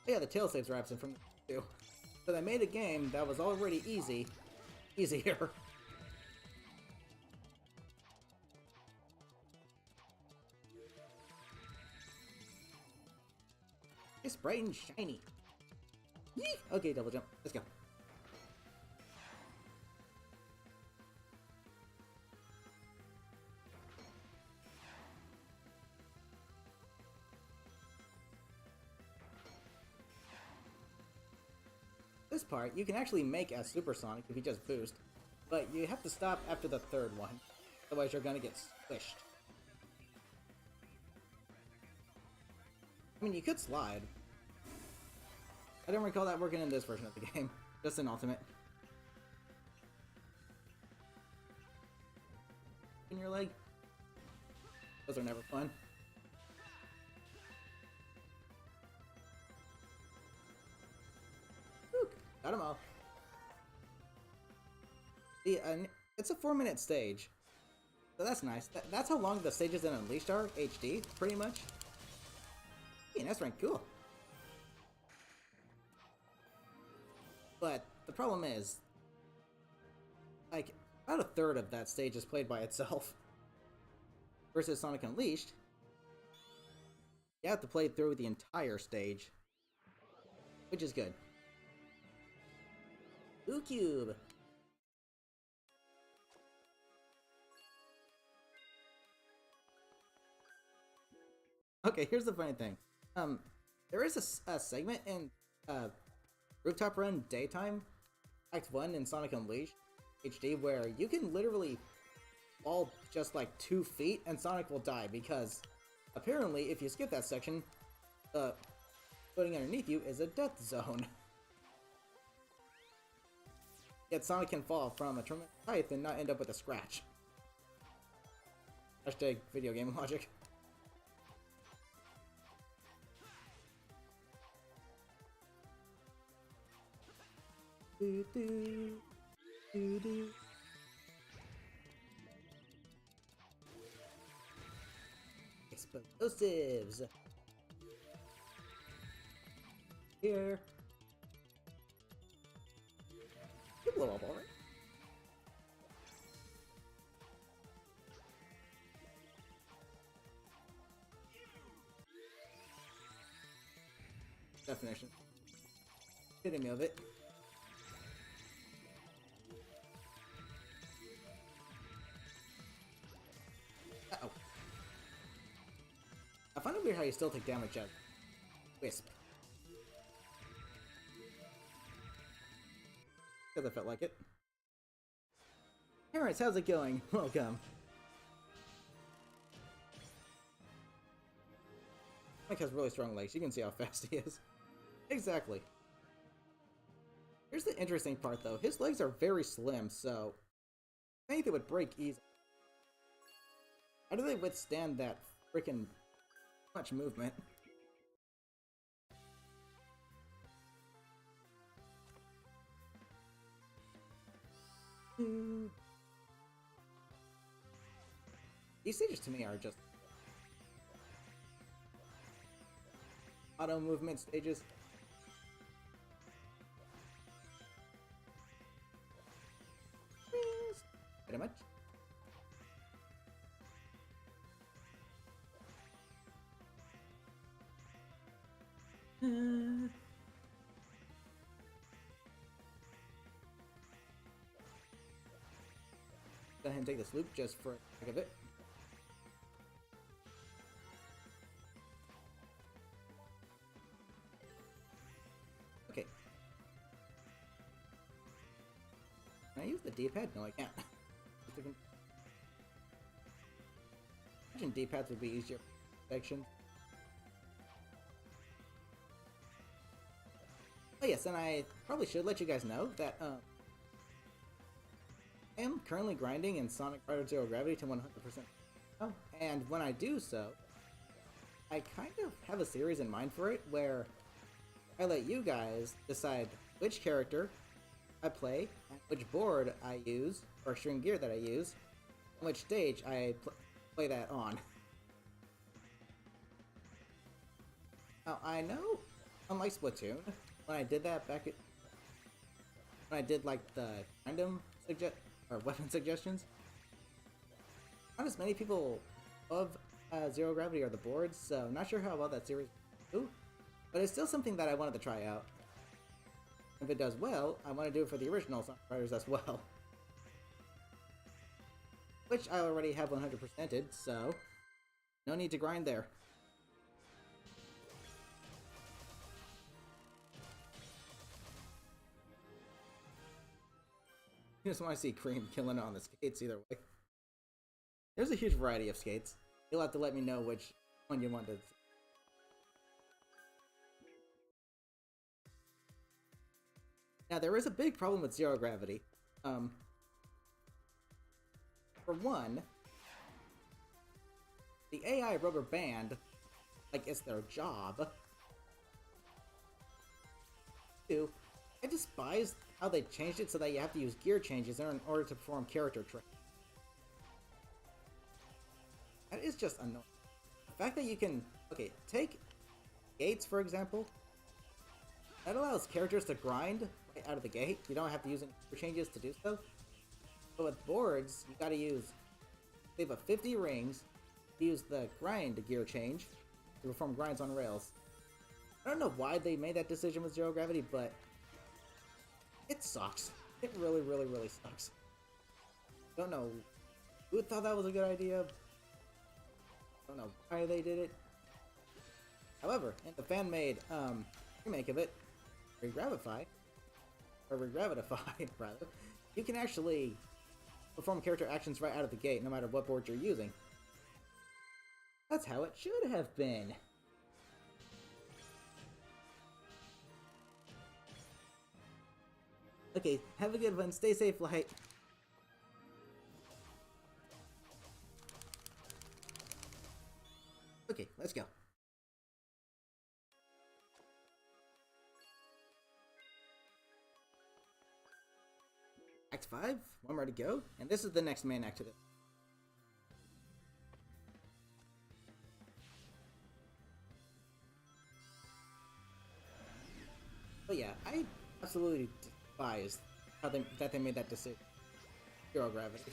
Yeah, the tail saves are absent from the too. So they made a game that was already easier. It's bright and shiny. Yee! Okay, double jump. Let's go. This part, you can actually make as Supersonic if you just boost, but you have to stop after the third one, otherwise you're gonna get squished. I mean, you could slide. I don't recall that working in this version of the game, just in Ultimate. In your leg? Those are never fun. Got them all. See, it's a 4-minute stage, so that's nice. That's how long the stages in Unleashed are, HD, pretty much. Hey, that's rank, cool. But the problem is, like, about a third of that stage is played by itself. Versus Sonic Unleashed, you have to play through the entire stage, which is good. Blue Cube! Okay, here's the funny thing. There is a segment in Rooftop Run Daytime, Act 1 in Sonic Unleashed HD, where you can literally fall just like 2 feet and Sonic will die, because apparently if you skip that section, the footing underneath you is a death zone. Yet Sonic can fall from a tremendous height and not end up with a scratch. Hashtag video game logic. Do, do, do, do. Explosives. Here. You blow up alright. Definition. Hitting me of it. Uh-oh. I find it weird how you still take damage out. Wisp. Because I felt like it. Terrence, how's it going? Welcome. Mike has really strong legs. You can see how fast he is. Exactly. Here's the interesting part, though. His legs are very slim, so I think they would break easily. How do they withstand that freaking much movement? These stages to me are just auto movement stages. Pretty much. Go ahead and take this loop just for the heck of it. Okay. Can I use the D-pad? No, I can't. Imagine D-pads would be easier for protection. Oh yes, and I probably should let you guys know that I am currently grinding in Sonic Rider Zero Gravity to 100%. Oh, and when I do so, I kind of have a series in mind for it where I let you guys decide which character I play, and which board I use, or string gear that I use, and which stage I play that on. Now, I know, unlike Splatoon, when I did that back at... when I did, like, the random weapon suggestions, not as many people of Zero Gravity are the boards, so not sure how well that series will do, but it's still something that I wanted to try out. If it does well, I want to do it for the original Sonic Riders as well. Which I already have 100%ed, so no need to grind there. You just want to see Cream killing it on the skates either way. There's a huge variety of skates. You'll have to let me know which one you want to see. Now, there is a big problem with Zero Gravity. For one, the AI rubber band, like it's their job. Two, I despise how they changed it so that you have to use gear changes in order to perform character traits. That is just annoying. The fact that you can, okay, take gates for example. That allows characters to grind right out of the gate. You don't have to use any gear changes to do so. But with boards, you gotta use, they have a 50 rings, use the grind gear change to perform grinds on rails. I don't know why they made that decision with Zero Gravity, but it sucks. It really, really, really sucks. Don't know who thought that was a good idea. Don't know why they did it. However, in the fan-made remake of it, Regravify, rather, you can actually perform character actions right out of the gate, no matter what board you're using. That's how it should have been. Okay, have a good one. Stay safe, Light. Okay, let's go. 5, one more to go, and this is the next main act to this. But yeah, I absolutely despise how they made that decision. Zero gravity.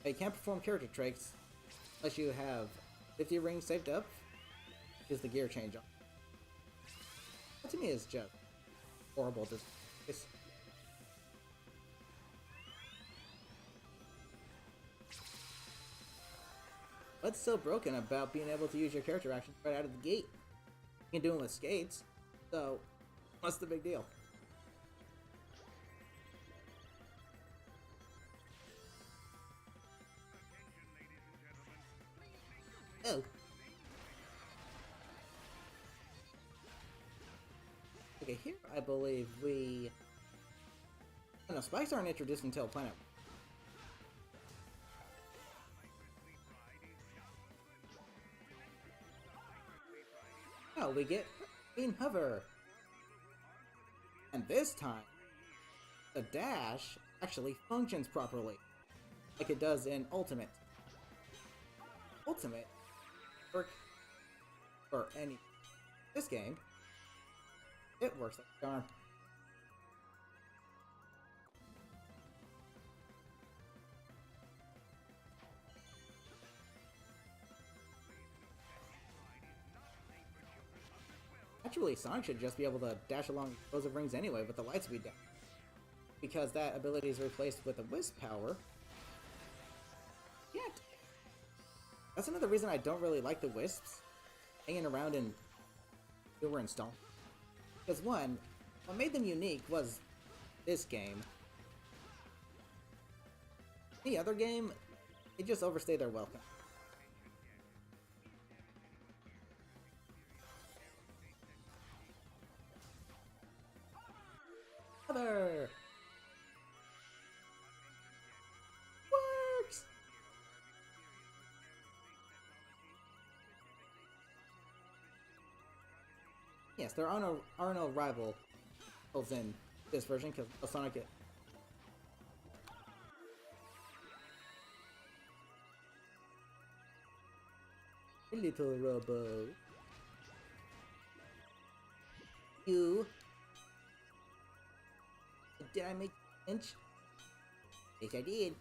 You can't perform character traits unless you have 50 rings saved up. Is the gear change on? That to me is just horrible. What's so broken about being able to use your character action right out of the gate? You can do it with skates, so what's the big deal? Oh. Okay, here I believe we... Oh, no, spikes aren't introduced until Planet. Oh, we get Green Hover. And this time, the dash actually functions properly, like it does in Ultimate. Ultimate work for any this game. It works like a charm. Actually, Sonic should just be able to dash along rows of rings anyway with the light speed down, because that ability is replaced with a Wisp power. Yet. That's another reason I don't really like the Wisps hanging around in Silver and Stone. Because one, what made them unique was this game. Any other game, they just overstay their welcome. Other works. Yes, there are no rivals in this version because Sonic. A little robo. You. Did I make an inch? Yes, I did.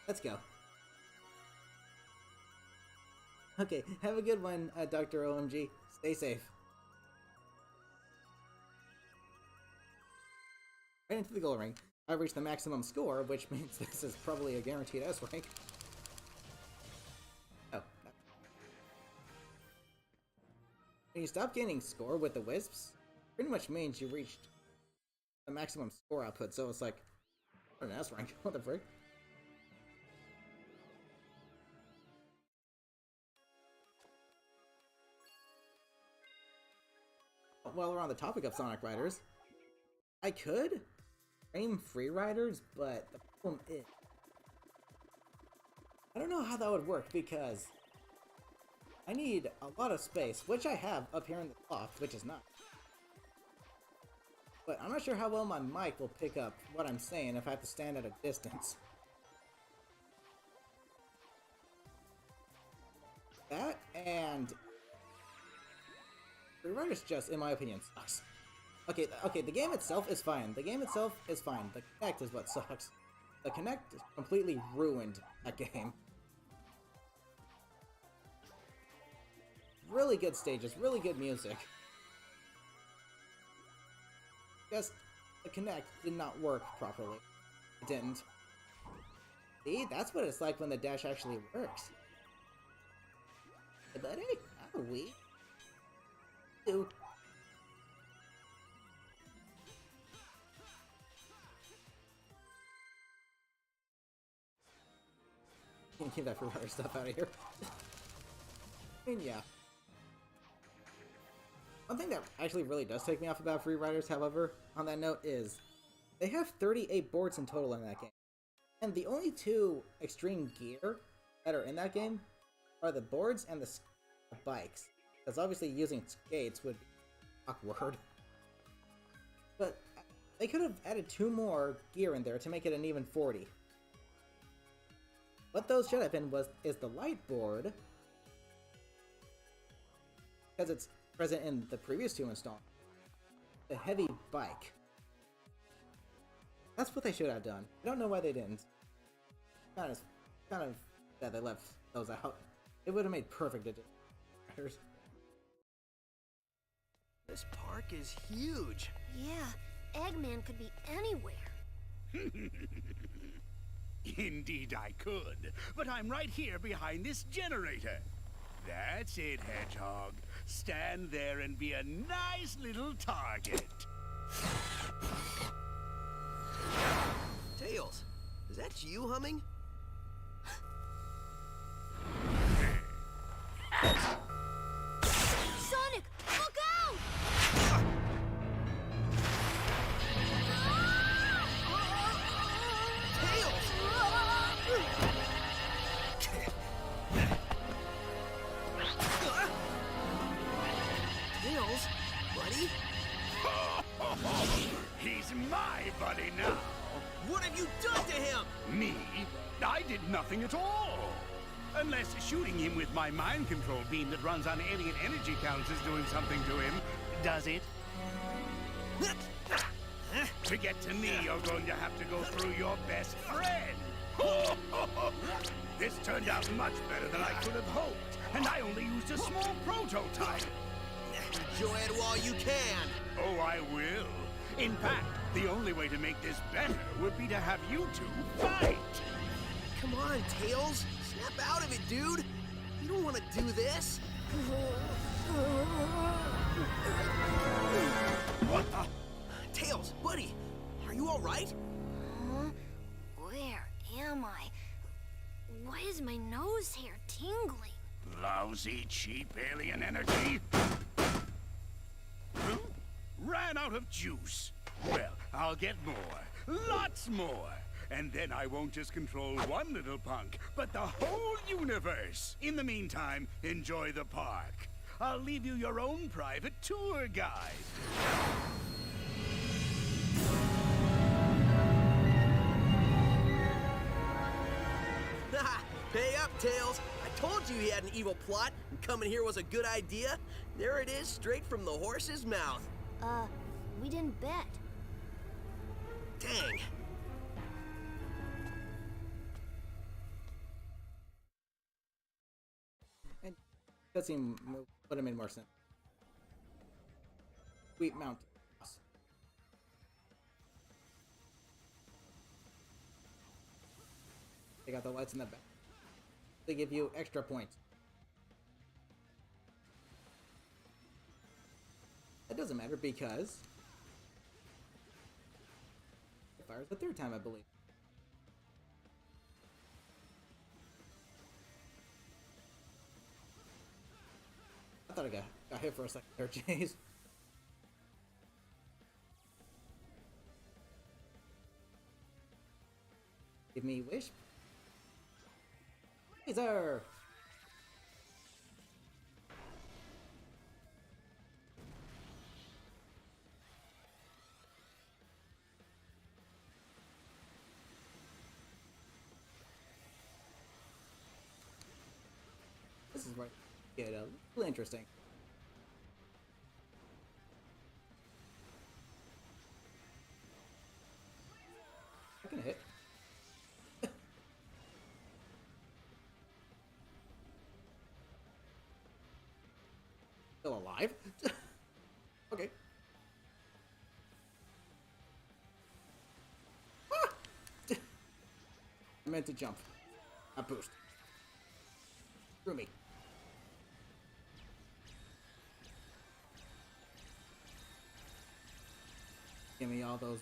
Let's go. Okay, have a good one, Dr. OMG. Stay safe. Right into the goal ring. I've reached the maximum score, which means this is probably a guaranteed S rank. Oh. When you stop gaining score with the Wisps, pretty much means you reached the maximum score output, so it's like, what an S rank, what the frick? While we're on the topic of Sonic Riders, I could frame free riders, but the problem is, I don't know how that would work because I need a lot of space, which I have up here in the loft, which is not. But I'm not sure how well my mic will pick up what I'm saying if I have to stand at a distance. That and free riders just, in my opinion, sucks. Okay, the game itself is fine. The Kinect is what sucks. The Kinect completely ruined that game. Really good stages, really good music. Just, the Kinect did not work properly. It didn't. See, that's what it's like when the dash actually works. Hey buddy, how are we? Ew. Can't keep that for other stuff out of here. I mean, yeah. One thing that actually really does take me off about free riders, however, on that note, is they have 38 boards in total in that game. And the only two extreme gear that are in that game are the boards and the bikes. Because obviously using skates would be awkward. But they could have added 2 more gear in there to make it an even 40. What those should have been is the light board, because it's present in the previous 2 installments. The heavy bike. That's what they should have done. I don't know why they didn't. Kind of that they left those out. It would have made perfect additions. This park is huge. Yeah, Eggman could be anywhere. Indeed I could, but I'm right here behind this generator. That's it, Hedgehog. Stand there and be a nice little target. Tails, is that you humming? Sonic, look out! Tails, buddy? He's my buddy now. What have you done to him? Me? I did nothing at all. Unless shooting him with my mind control beam that runs on alien energy counts is doing something to him. Does it? To get to me, you're going to have to go through your best friend. This turned out much better than I could have hoped, and I only used a small prototype. Enjoy it while you can. Oh, I will. In fact, the only way to make this better would be to have you two fight. Come on, Tails. Snap out of it, dude. You don't want to do this. What the? Tails, buddy, are you all right? Huh? Where am I? Why is my nose hair tingling? Lousy, cheap alien energy. Huh? Ran out of juice. Well, I'll get more. Lots more. And then I won't just control one little punk, but the whole universe. In the meantime, enjoy the park. I'll leave you your own private tour guide. Pay up, Tails. I told you he had an evil plot, and coming here was a good idea. There it is, straight from the horse's mouth. We didn't bet. Dang. And cutscene would have made more sense. Sweet Mountain. They got the lights in the back. They give you extra points. That doesn't matter because it fires the 3rd time, I believe. I thought I got hit for a second there, Jays. Give me wish. Laser! This is where I get a little interesting. I can hit. Still alive? Okay. Ah! I meant to jump. Not boost. Screw me. Give me all those.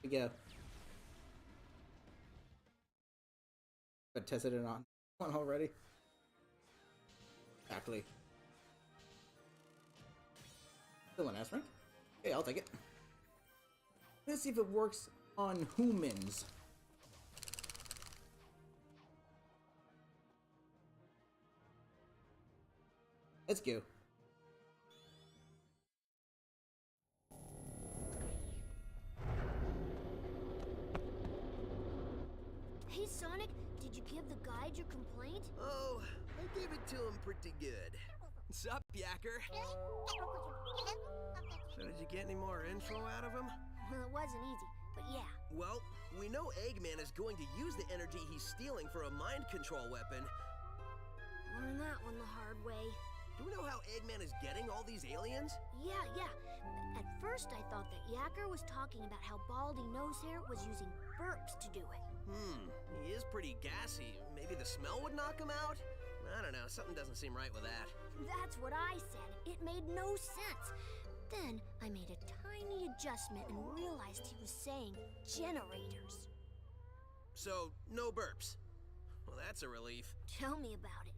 We go. I tested it on one already. Exactly. Still an S rank? Okay, I'll take it. Let's see if it works on humans. Let's go. Hey, Sonic, did you give the guide your complaint? Oh, I gave it to him pretty good. Sup, Yacker? So did you get any more info out of him? Well, it wasn't easy, but yeah. Well, we know Eggman is going to use the energy he's stealing for a mind control weapon. Learned that one the hard way. Do we know how Eggman is getting all these aliens? Yeah. At first, I thought that Yacker was talking about how Baldy Nosehair was using burps to do it. He is pretty gassy. Maybe the smell would knock him out? I don't know, something doesn't seem right with that. That's what I said. It made no sense. Then I made a tiny adjustment and realized he was saying generators. So, no burps. Well, that's a relief. Tell me about it.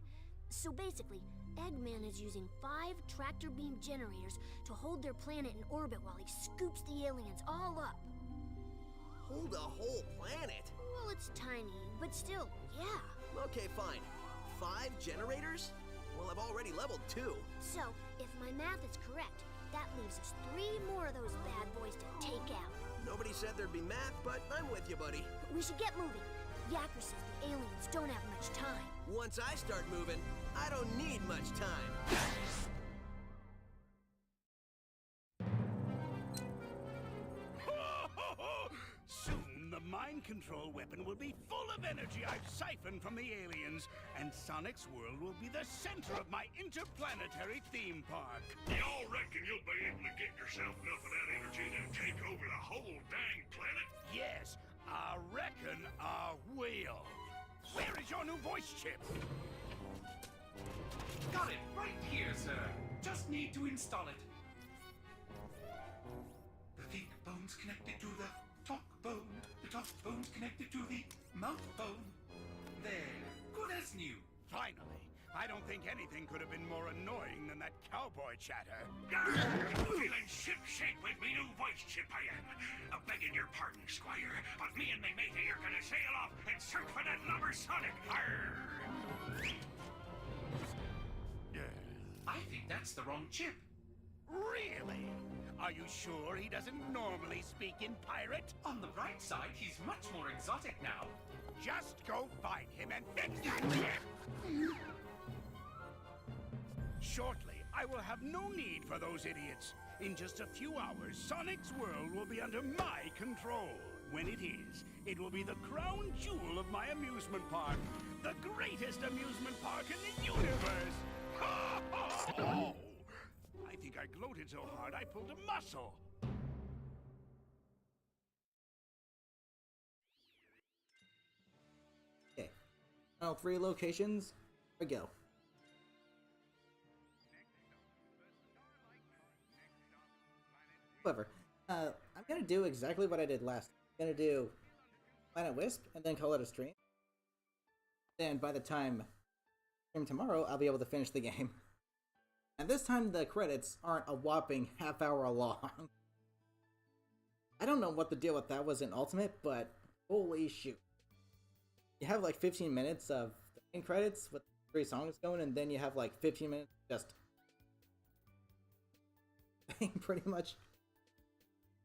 So basically, Eggman is using 5 tractor beam generators to hold their planet in orbit while he scoops the aliens all up. Hold a whole planet? Well, it's tiny, but still, yeah. Okay, fine. 5 generators? Well, I've already leveled 2. So, if my math is correct, that leaves us 3 more of those bad boys to take out. Nobody said thered be math, but I'm with you, buddy. We should get moving. Yacker says the aliens don't have much time. Once I start moving, I don't need much time. Soon, the mind control weapon will be full of energy I've siphoned from the aliens, and Sonic's world will be the center of my interplanetary theme park. Y'all reckon you'll be able to get yourself enough of that energy to take over the whole dang planet? Yes, I reckon I will. Where is your new voice chip? Got it right here, sir. Just need to install it. The think bone's connected to the talk bone. The talk bone's connected to the mouth bone. There, good as new. Finally. I don't think anything could have been more annoying than that cowboy chatter. Feeling ship-shape with me new voice chip I am. Begging your pardon, Squire, but me and my matey are gonna sail off and search for that lubber Sonic. Arr! I think that's the wrong chip. Really? Are you sure he doesn't normally speak in pirate? On the bright side, he's much more exotic now. Just go find him and fix that. Shortly, I will have no need for those idiots. In just a few hours, Sonic's world will be under my control. When it is, it will be the crown jewel of my amusement park. The greatest amusement park in the universe. Oh! I think I gloated so hard I pulled a muscle. Okay. Final 3 locations. Here we go. However, I'm gonna do exactly what I did last. I'm gonna do Planet Wisp and then call it a stream. Then by the time stream tomorrow, I'll be able to finish the game. And this time the credits aren't a whopping half-hour long. I don't know what the deal with that was in Ultimate, but holy shoot. You have like 15 minutes of the main credits with 3 songs going, and then you have like 15 minutes just pretty much.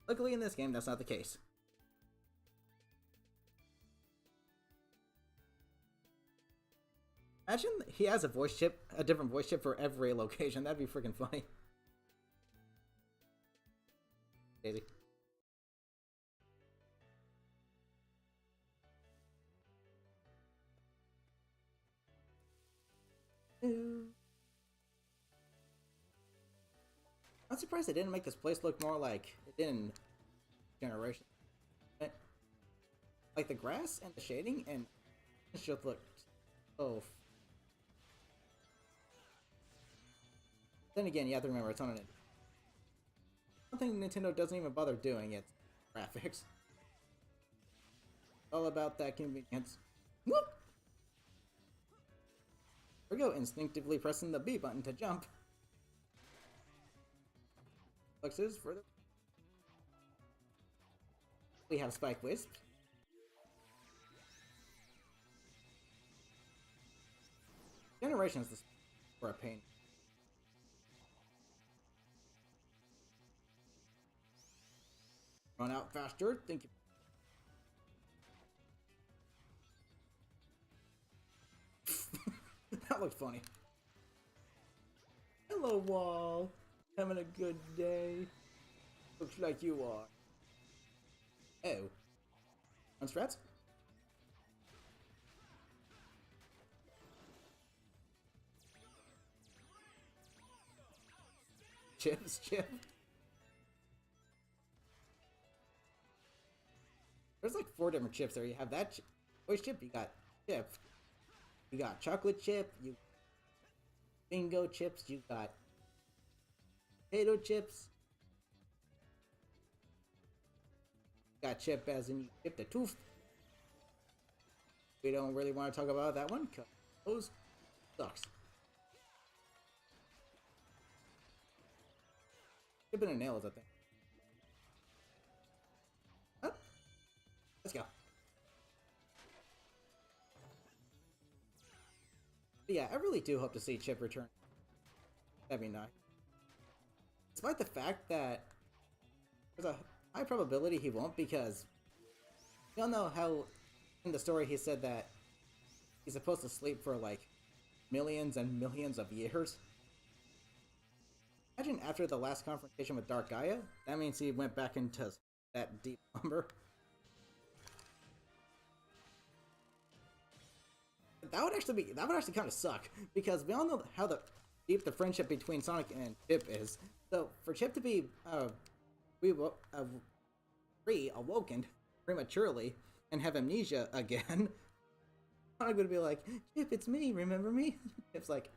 Luckily in this game, that's not the case. Imagine he has a voice chip, a different voice chip for every location. That'd be freaking funny. Daisy. I'm surprised they didn't make this place look more like it did in Generation. Like the grass and the shading and it just looked so. Then again, you have to remember it's on an. One thing Nintendo doesn't even bother doing it's graphics. All about that convenience. Whoop! Here we go, instinctively pressing the B button to jump. Fluxes further. We have Spike Wisp. Generations for a pain. Run out faster. Thank you. That looked funny. Hello, Wall. Having a good day. Looks like you are. Oh. On strats? Chips, Chip. There's like 4 different chips there. You have that voice chip, you got chip. You got chocolate chip, you bingo chips, you got potato chips. You got chip as in you chip the tooth. We don't really want to talk about that one because those sucks. Chipping a nails, I think. Huh? Let's go. But yeah, I really do hope to see Chip return. That'd be nice. Despite the fact that there's a high probability he won't, because we all know how in the story he said that he's supposed to sleep for like millions and millions of years. Imagine after the last confrontation with Dark Gaia, that means he went back into that deep slumber. That would actually kind of suck, because we all know how deep the friendship between Sonic and Chip is. So for Chip to be reawoken prematurely and have amnesia again, Sonic would be like, Chip, it's me, remember me? Chip's like,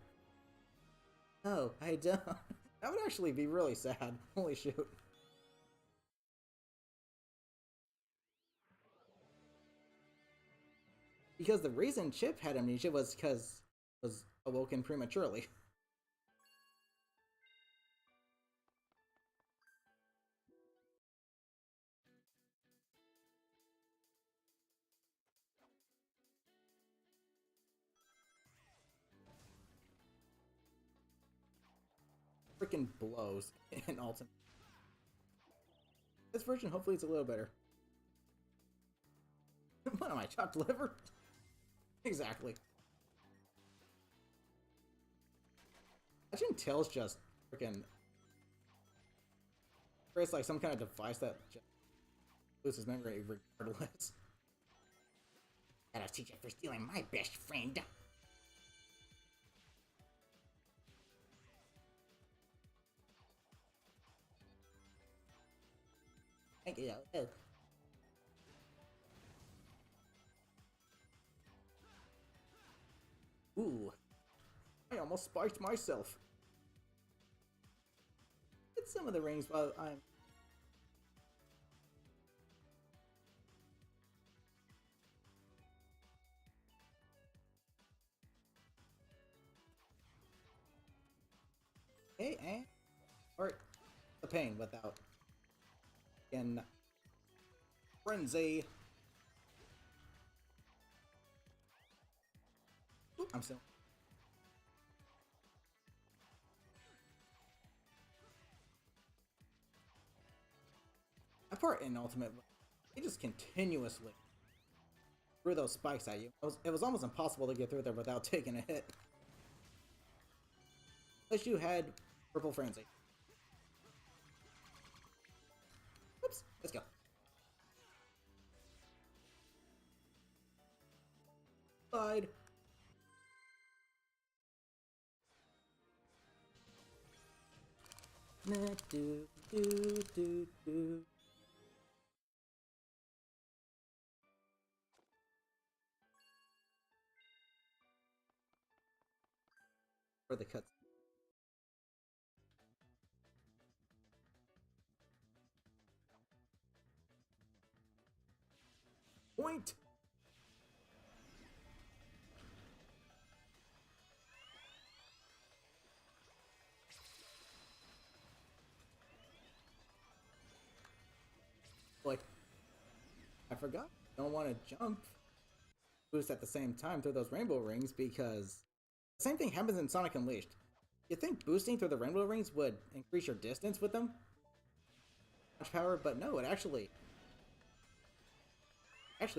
oh, I don't. That would actually be really sad. Holy shoot. Because the reason Chip had amnesia was because he was awoken prematurely. Freaking blows in Ultimate. This version, hopefully, it's a little better. What am I, chopped liver? Exactly. Imagine Tails just freaking creates like some kind of device that just loses memory regardless. Gotta teach it for stealing my best friend. Thank you. Ooh, I almost spiked myself. Get some of the rings while I'm... Hey, and... Or the pain without... in... Frenzy. Ooh, I'm still... That part in Ultimate, he just continuously threw those spikes at you. It was almost impossible to get through there without taking a hit. Unless you had Purple Frenzy. Oops, let's go. Slide. Do. For the cuts. Point. Boy, I forgot. Don't want to jump boost at the same time through those rainbow rings, because the same thing happens in Sonic Unleashed. You think boosting through the rainbow rings would increase your distance with them? much power, but no, it actually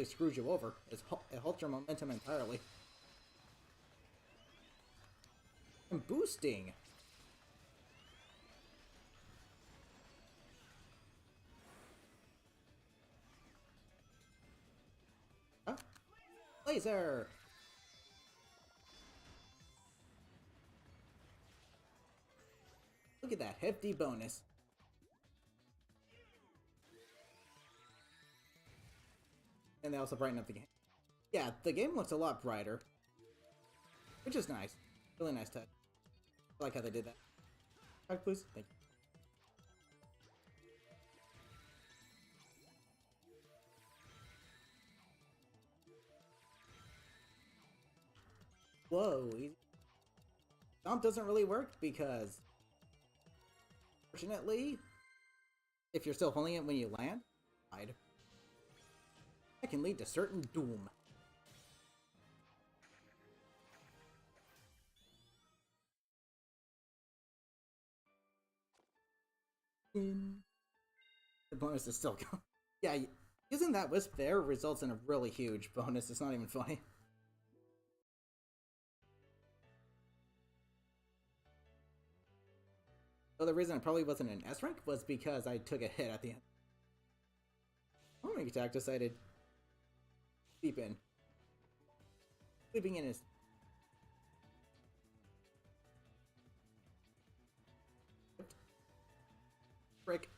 screws you over. It halts your momentum entirely. And boosting. Huh? Laser! Look at that hefty bonus. And they also brighten up the game. Yeah, the game looks a lot brighter. Which is nice. Really nice touch. I like how they did that. Alright, please. Thank you. Whoa, easy. Stomp doesn't really work because, fortunately, if you're still holding it when you land, that can lead to certain doom. The bonus is still going. Yeah, using that wisp there results in a really huge bonus. It's not even funny. So the reason I probably wasn't in S rank was because I took a hit at the end. Homing attack decided sleep in. Sleeping in is frick.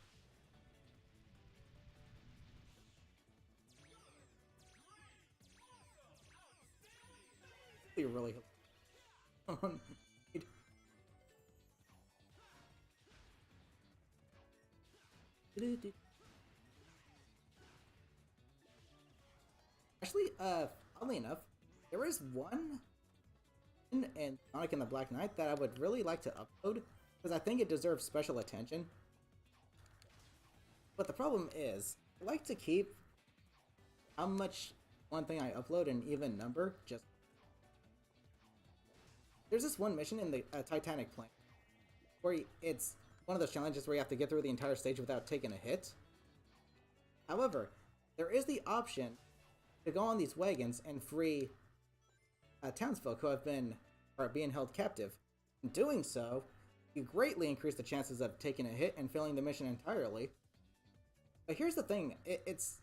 You really Actually, oddly enough, there is one in Sonic and the Black Knight that I would really like to upload because I think it deserves special attention. But the problem is, I like to keep how much one thing I upload an even number. Just there's this one mission in the Titanic plane where it's one of those challenges where you have to get through the entire stage without taking a hit. However, there is the option to go on these wagons and free townsfolk who have are being held captive. In doing so, you greatly increase the chances of taking a hit and failing the mission entirely. But here's the thing, it's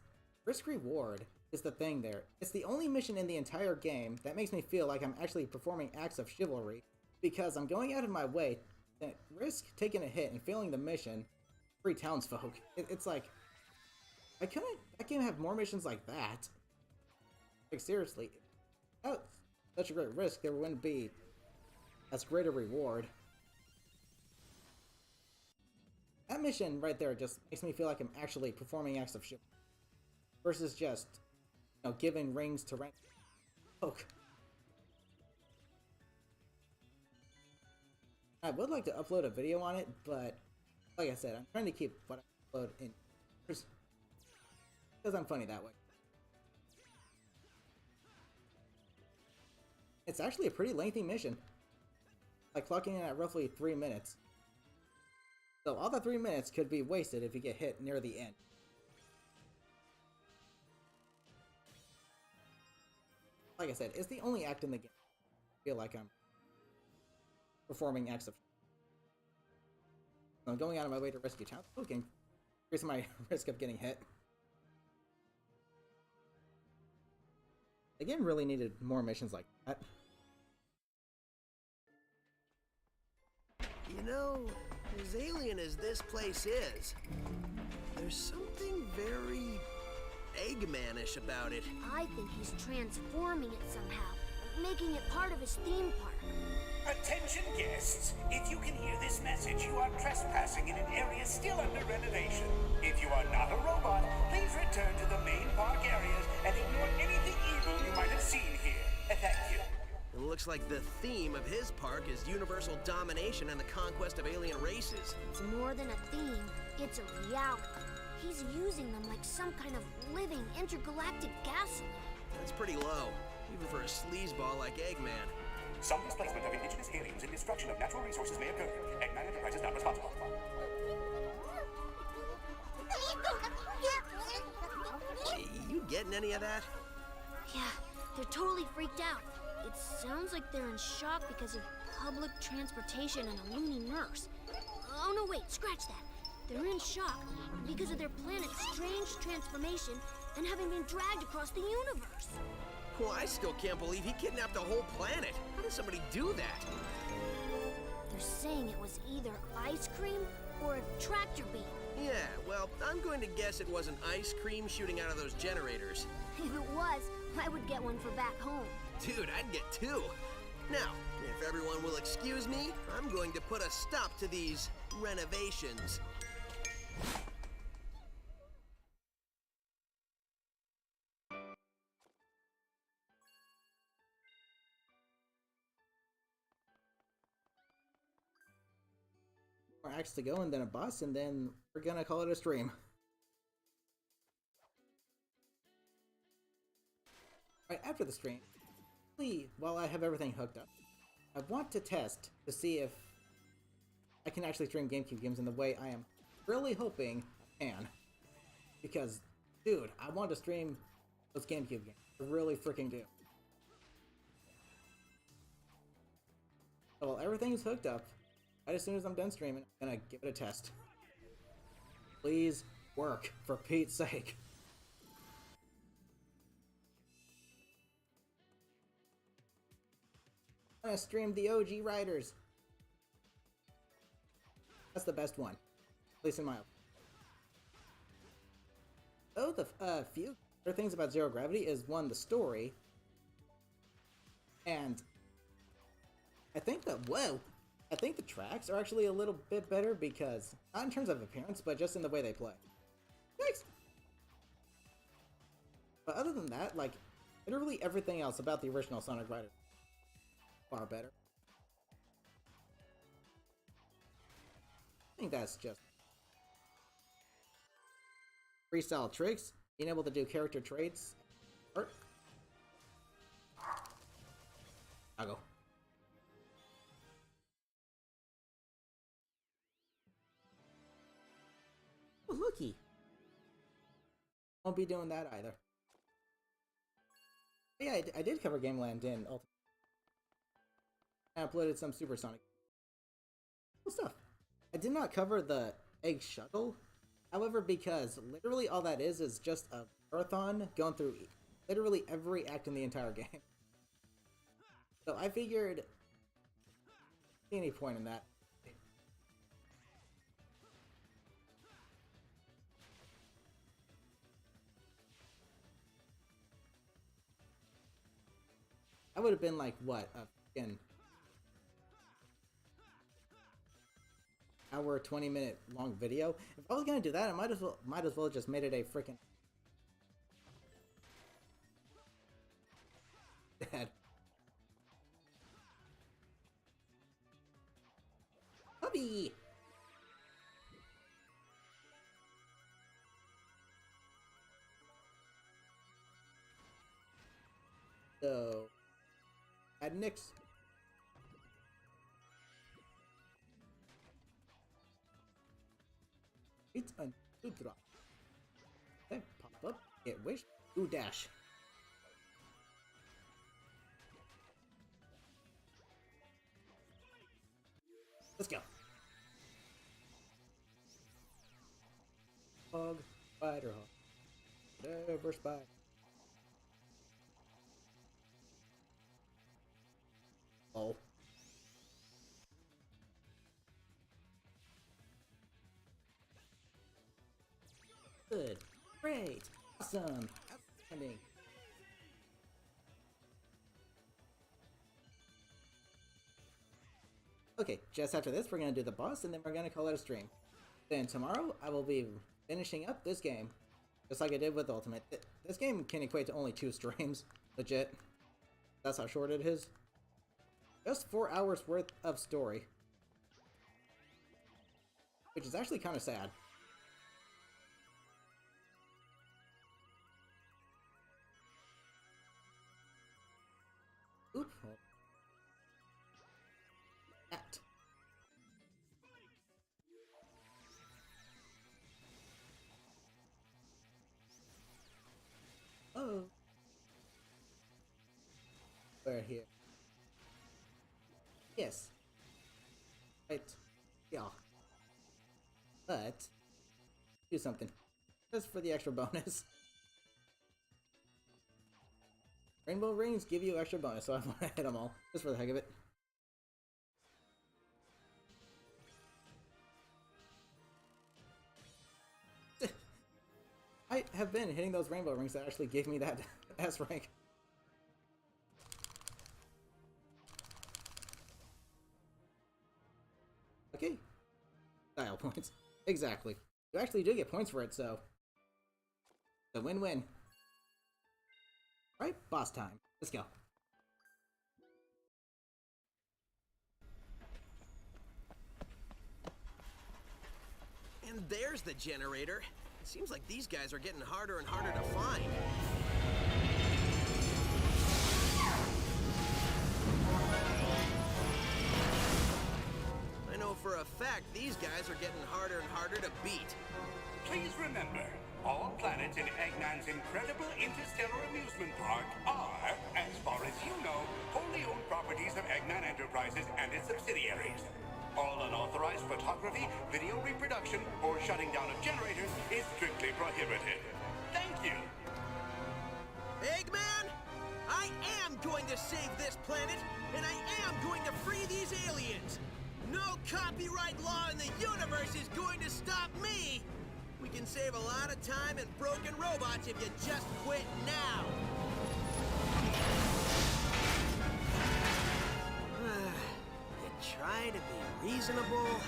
risk-reward is the thing there. It's the only mission in the entire game that makes me feel like I'm actually performing acts of chivalry, because I'm going out of my way to risk taking a hit and failing the mission, free townsfolk. It's like, I can't have more missions like that. Like, seriously, without such a great risk, there wouldn't be as great a reward. That mission right there just makes me feel like I'm actually performing acts of chivalry, versus just, you know, giving rings to rank folk. I would like to upload a video on it, but like I said, I'm trying to keep what I upload in because I'm funny that way. It's actually a pretty lengthy mission, like clocking in at roughly 3 minutes. So all the 3 minutes could be wasted if you get hit near the end. Like I said, it's the only act in the game I feel like I'm performing acts of. I'm going out of my way to rescue townsfolk and increasing my risk of getting hit. The game really needed more missions like that. You know, as alien as this place is, there's something very Eggman-ish about it. I think he's transforming it somehow, making it part of his theme park. Attention guests, if you can hear this message, you are trespassing in an area still under renovation. If you are not a robot, please return to the main park areas and ignore anything evil you might have seen here. Thank you. It looks like the theme of his park is universal domination and the conquest of alien races. It's more than a theme, it's a reality. He's using them like some kind of living intergalactic gasoline. That's pretty low, even for a sleazeball like Eggman. Some displacement of indigenous aliens and destruction of natural resources may occur. Eggman Enterprises not responsible. getting any of that? Yeah, they're totally freaked out. It sounds like they're in shock because of public transportation and a loony nurse. Oh no, wait, scratch that. They're in shock because of their planet's strange transformation and having been dragged across the universe. Well, I still can't believe he kidnapped a whole planet. How does somebody do that? They're saying it was either ice cream or a tractor beam. Yeah, well, I'm going to guess it wasn't ice cream shooting out of those generators. If it was, I would get one for back home. Dude, I'd get two. Now, if everyone will excuse me, I'm going to put a stop to these renovations. More acts to go and then a boss, and then we're gonna call it a stream. Right after the stream, while I have everything hooked up, I want to test to see if I can actually stream GameCube games in the way I am really hoping I can. Because, dude, I want to stream those GameCube games. I really freaking do. So while everything is hooked up, right as soon as I'm done streaming, I'm gonna give it a test. Please work, for Pete's sake. I'm gonna stream the OG Riders. That's the best one, at least in my opinion. Oh, the few other things about Zero Gravity is, one, the story, and I think the tracks are actually a little bit better because, not in terms of appearance, but just in the way they play. Thanks! But other than that, like, literally everything else about the original Sonic Riders far better. I think that's just freestyle tricks, being able to do character traits. Art. I'll go. Oh, looky. Won't be doing that either. But yeah, I did cover Gameland in Ultimate. I uploaded some Supersonic. Cool stuff. I did not cover the Egg Shuttle, however, because literally all that is just a marathon going through literally every act in the entire game. So I figured, any point in that. I would have been like, what, a freaking hour, 20-minute long video. If I was gonna do that, I might as well just made it a freaking dad. Hubby. So, add Nyx. It's a good drop. Okay, pop up, get wish, do dash. Let's go. Hog, spider hog. Whatever spider. Oh. Good. Great. Awesome. Outstanding. Okay, just after this, we're going to do the boss, and then we're going to call it a stream. Then tomorrow, I will be finishing up this game, just like I did with Ultimate. This game can equate to only 2 streams, legit. That's how short it is. Just 4 hours worth of story. Which is actually kind of sad. Oop. That. Where here? Yes. Right. Yeah. But do something. Just for the extra bonus. Rainbow rings give you extra bonus, so I want to hit them all. Just for the heck of it. I have been hitting those rainbow rings that actually gave me that S rank. Okay. Style points. Exactly. You actually do get points for it, so... It's a win-win. Alright, boss time. Let's go. And there's the generator. It seems like these guys are getting harder and harder to find. I know for a fact these guys are getting harder and harder to beat. Please remember, all planets in Eggman's incredible interstellar amusement park are, as far as you know, wholly owned properties of Eggman Enterprises and its subsidiaries. All unauthorized photography, video reproduction, or shutting down of generators is strictly prohibited. Thank you. Eggman, I am going to save this planet, and I am going to free these aliens. No copyright law in the universe is going to stop me. We can save a lot of time and broken robots if you just quit now. You try to be reasonable.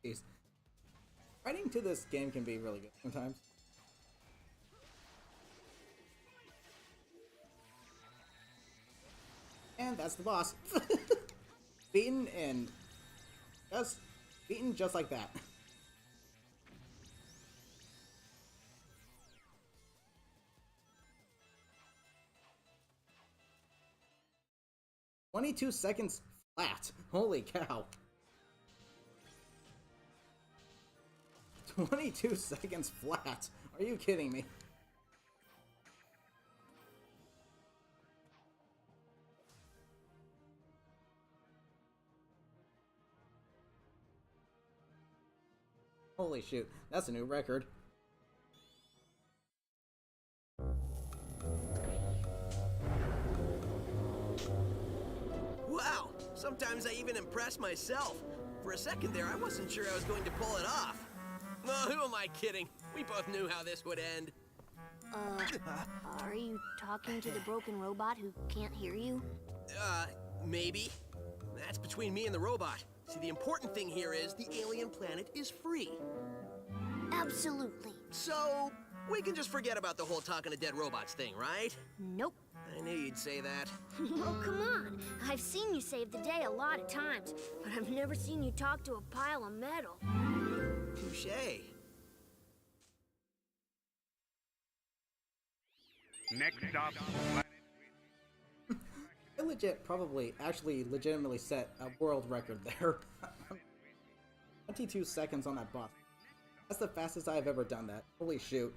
Jeez. Writing to this game can be really good sometimes. And that's the boss. Beaten and just beaten just like that. "22 seconds flat. Holy cow. 22 seconds flat. Are you kidding me? Holy shoot, that's a new record. Wow, sometimes I even impress myself. For a second there, I wasn't sure I was going to pull it off. Oh, who am I kidding? We both knew how this would end. Are you talking to the broken robot who can't hear you? Maybe. That's between me and the robot. See, the important thing here is the alien planet is free. Absolutely. So, we can just forget about the whole talking to dead robots thing, right? Nope. I knew you'd say that. Oh, come on. I've seen you save the day a lot of times, but I've never seen you talk to a pile of metal. Touché. Next stop. I probably actually legitimately set a world record there. 22 seconds on that boss. That's the fastest I've ever done that. Holy shoot.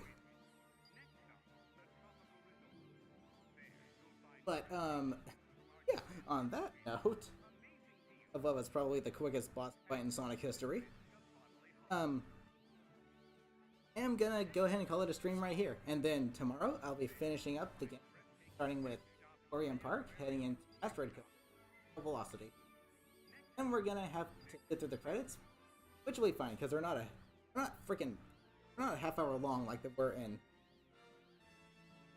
But, yeah, on that note, of what was probably the quickest boss fight in Sonic history, I am gonna go ahead and call it a stream right here. And then tomorrow, I'll be finishing up the game, starting with Orion Park, heading into Asteroid Kill, Velocity. And we're gonna have to get through the credits, which will be fine, because they're not a half hour long like they were in.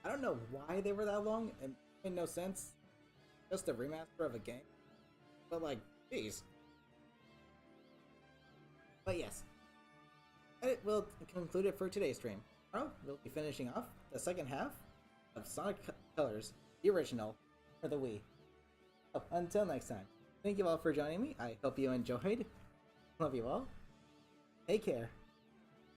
I don't know why they were that long. It made no sense. Just a remaster of a game. But like, jeez. But yes. It will conclude it for today's stream. Tomorrow, we'll be finishing off the second half of Sonic Colors, the original, for the Wii. So, until next time, thank you all for joining me. I hope you enjoyed. Love you all. Take care.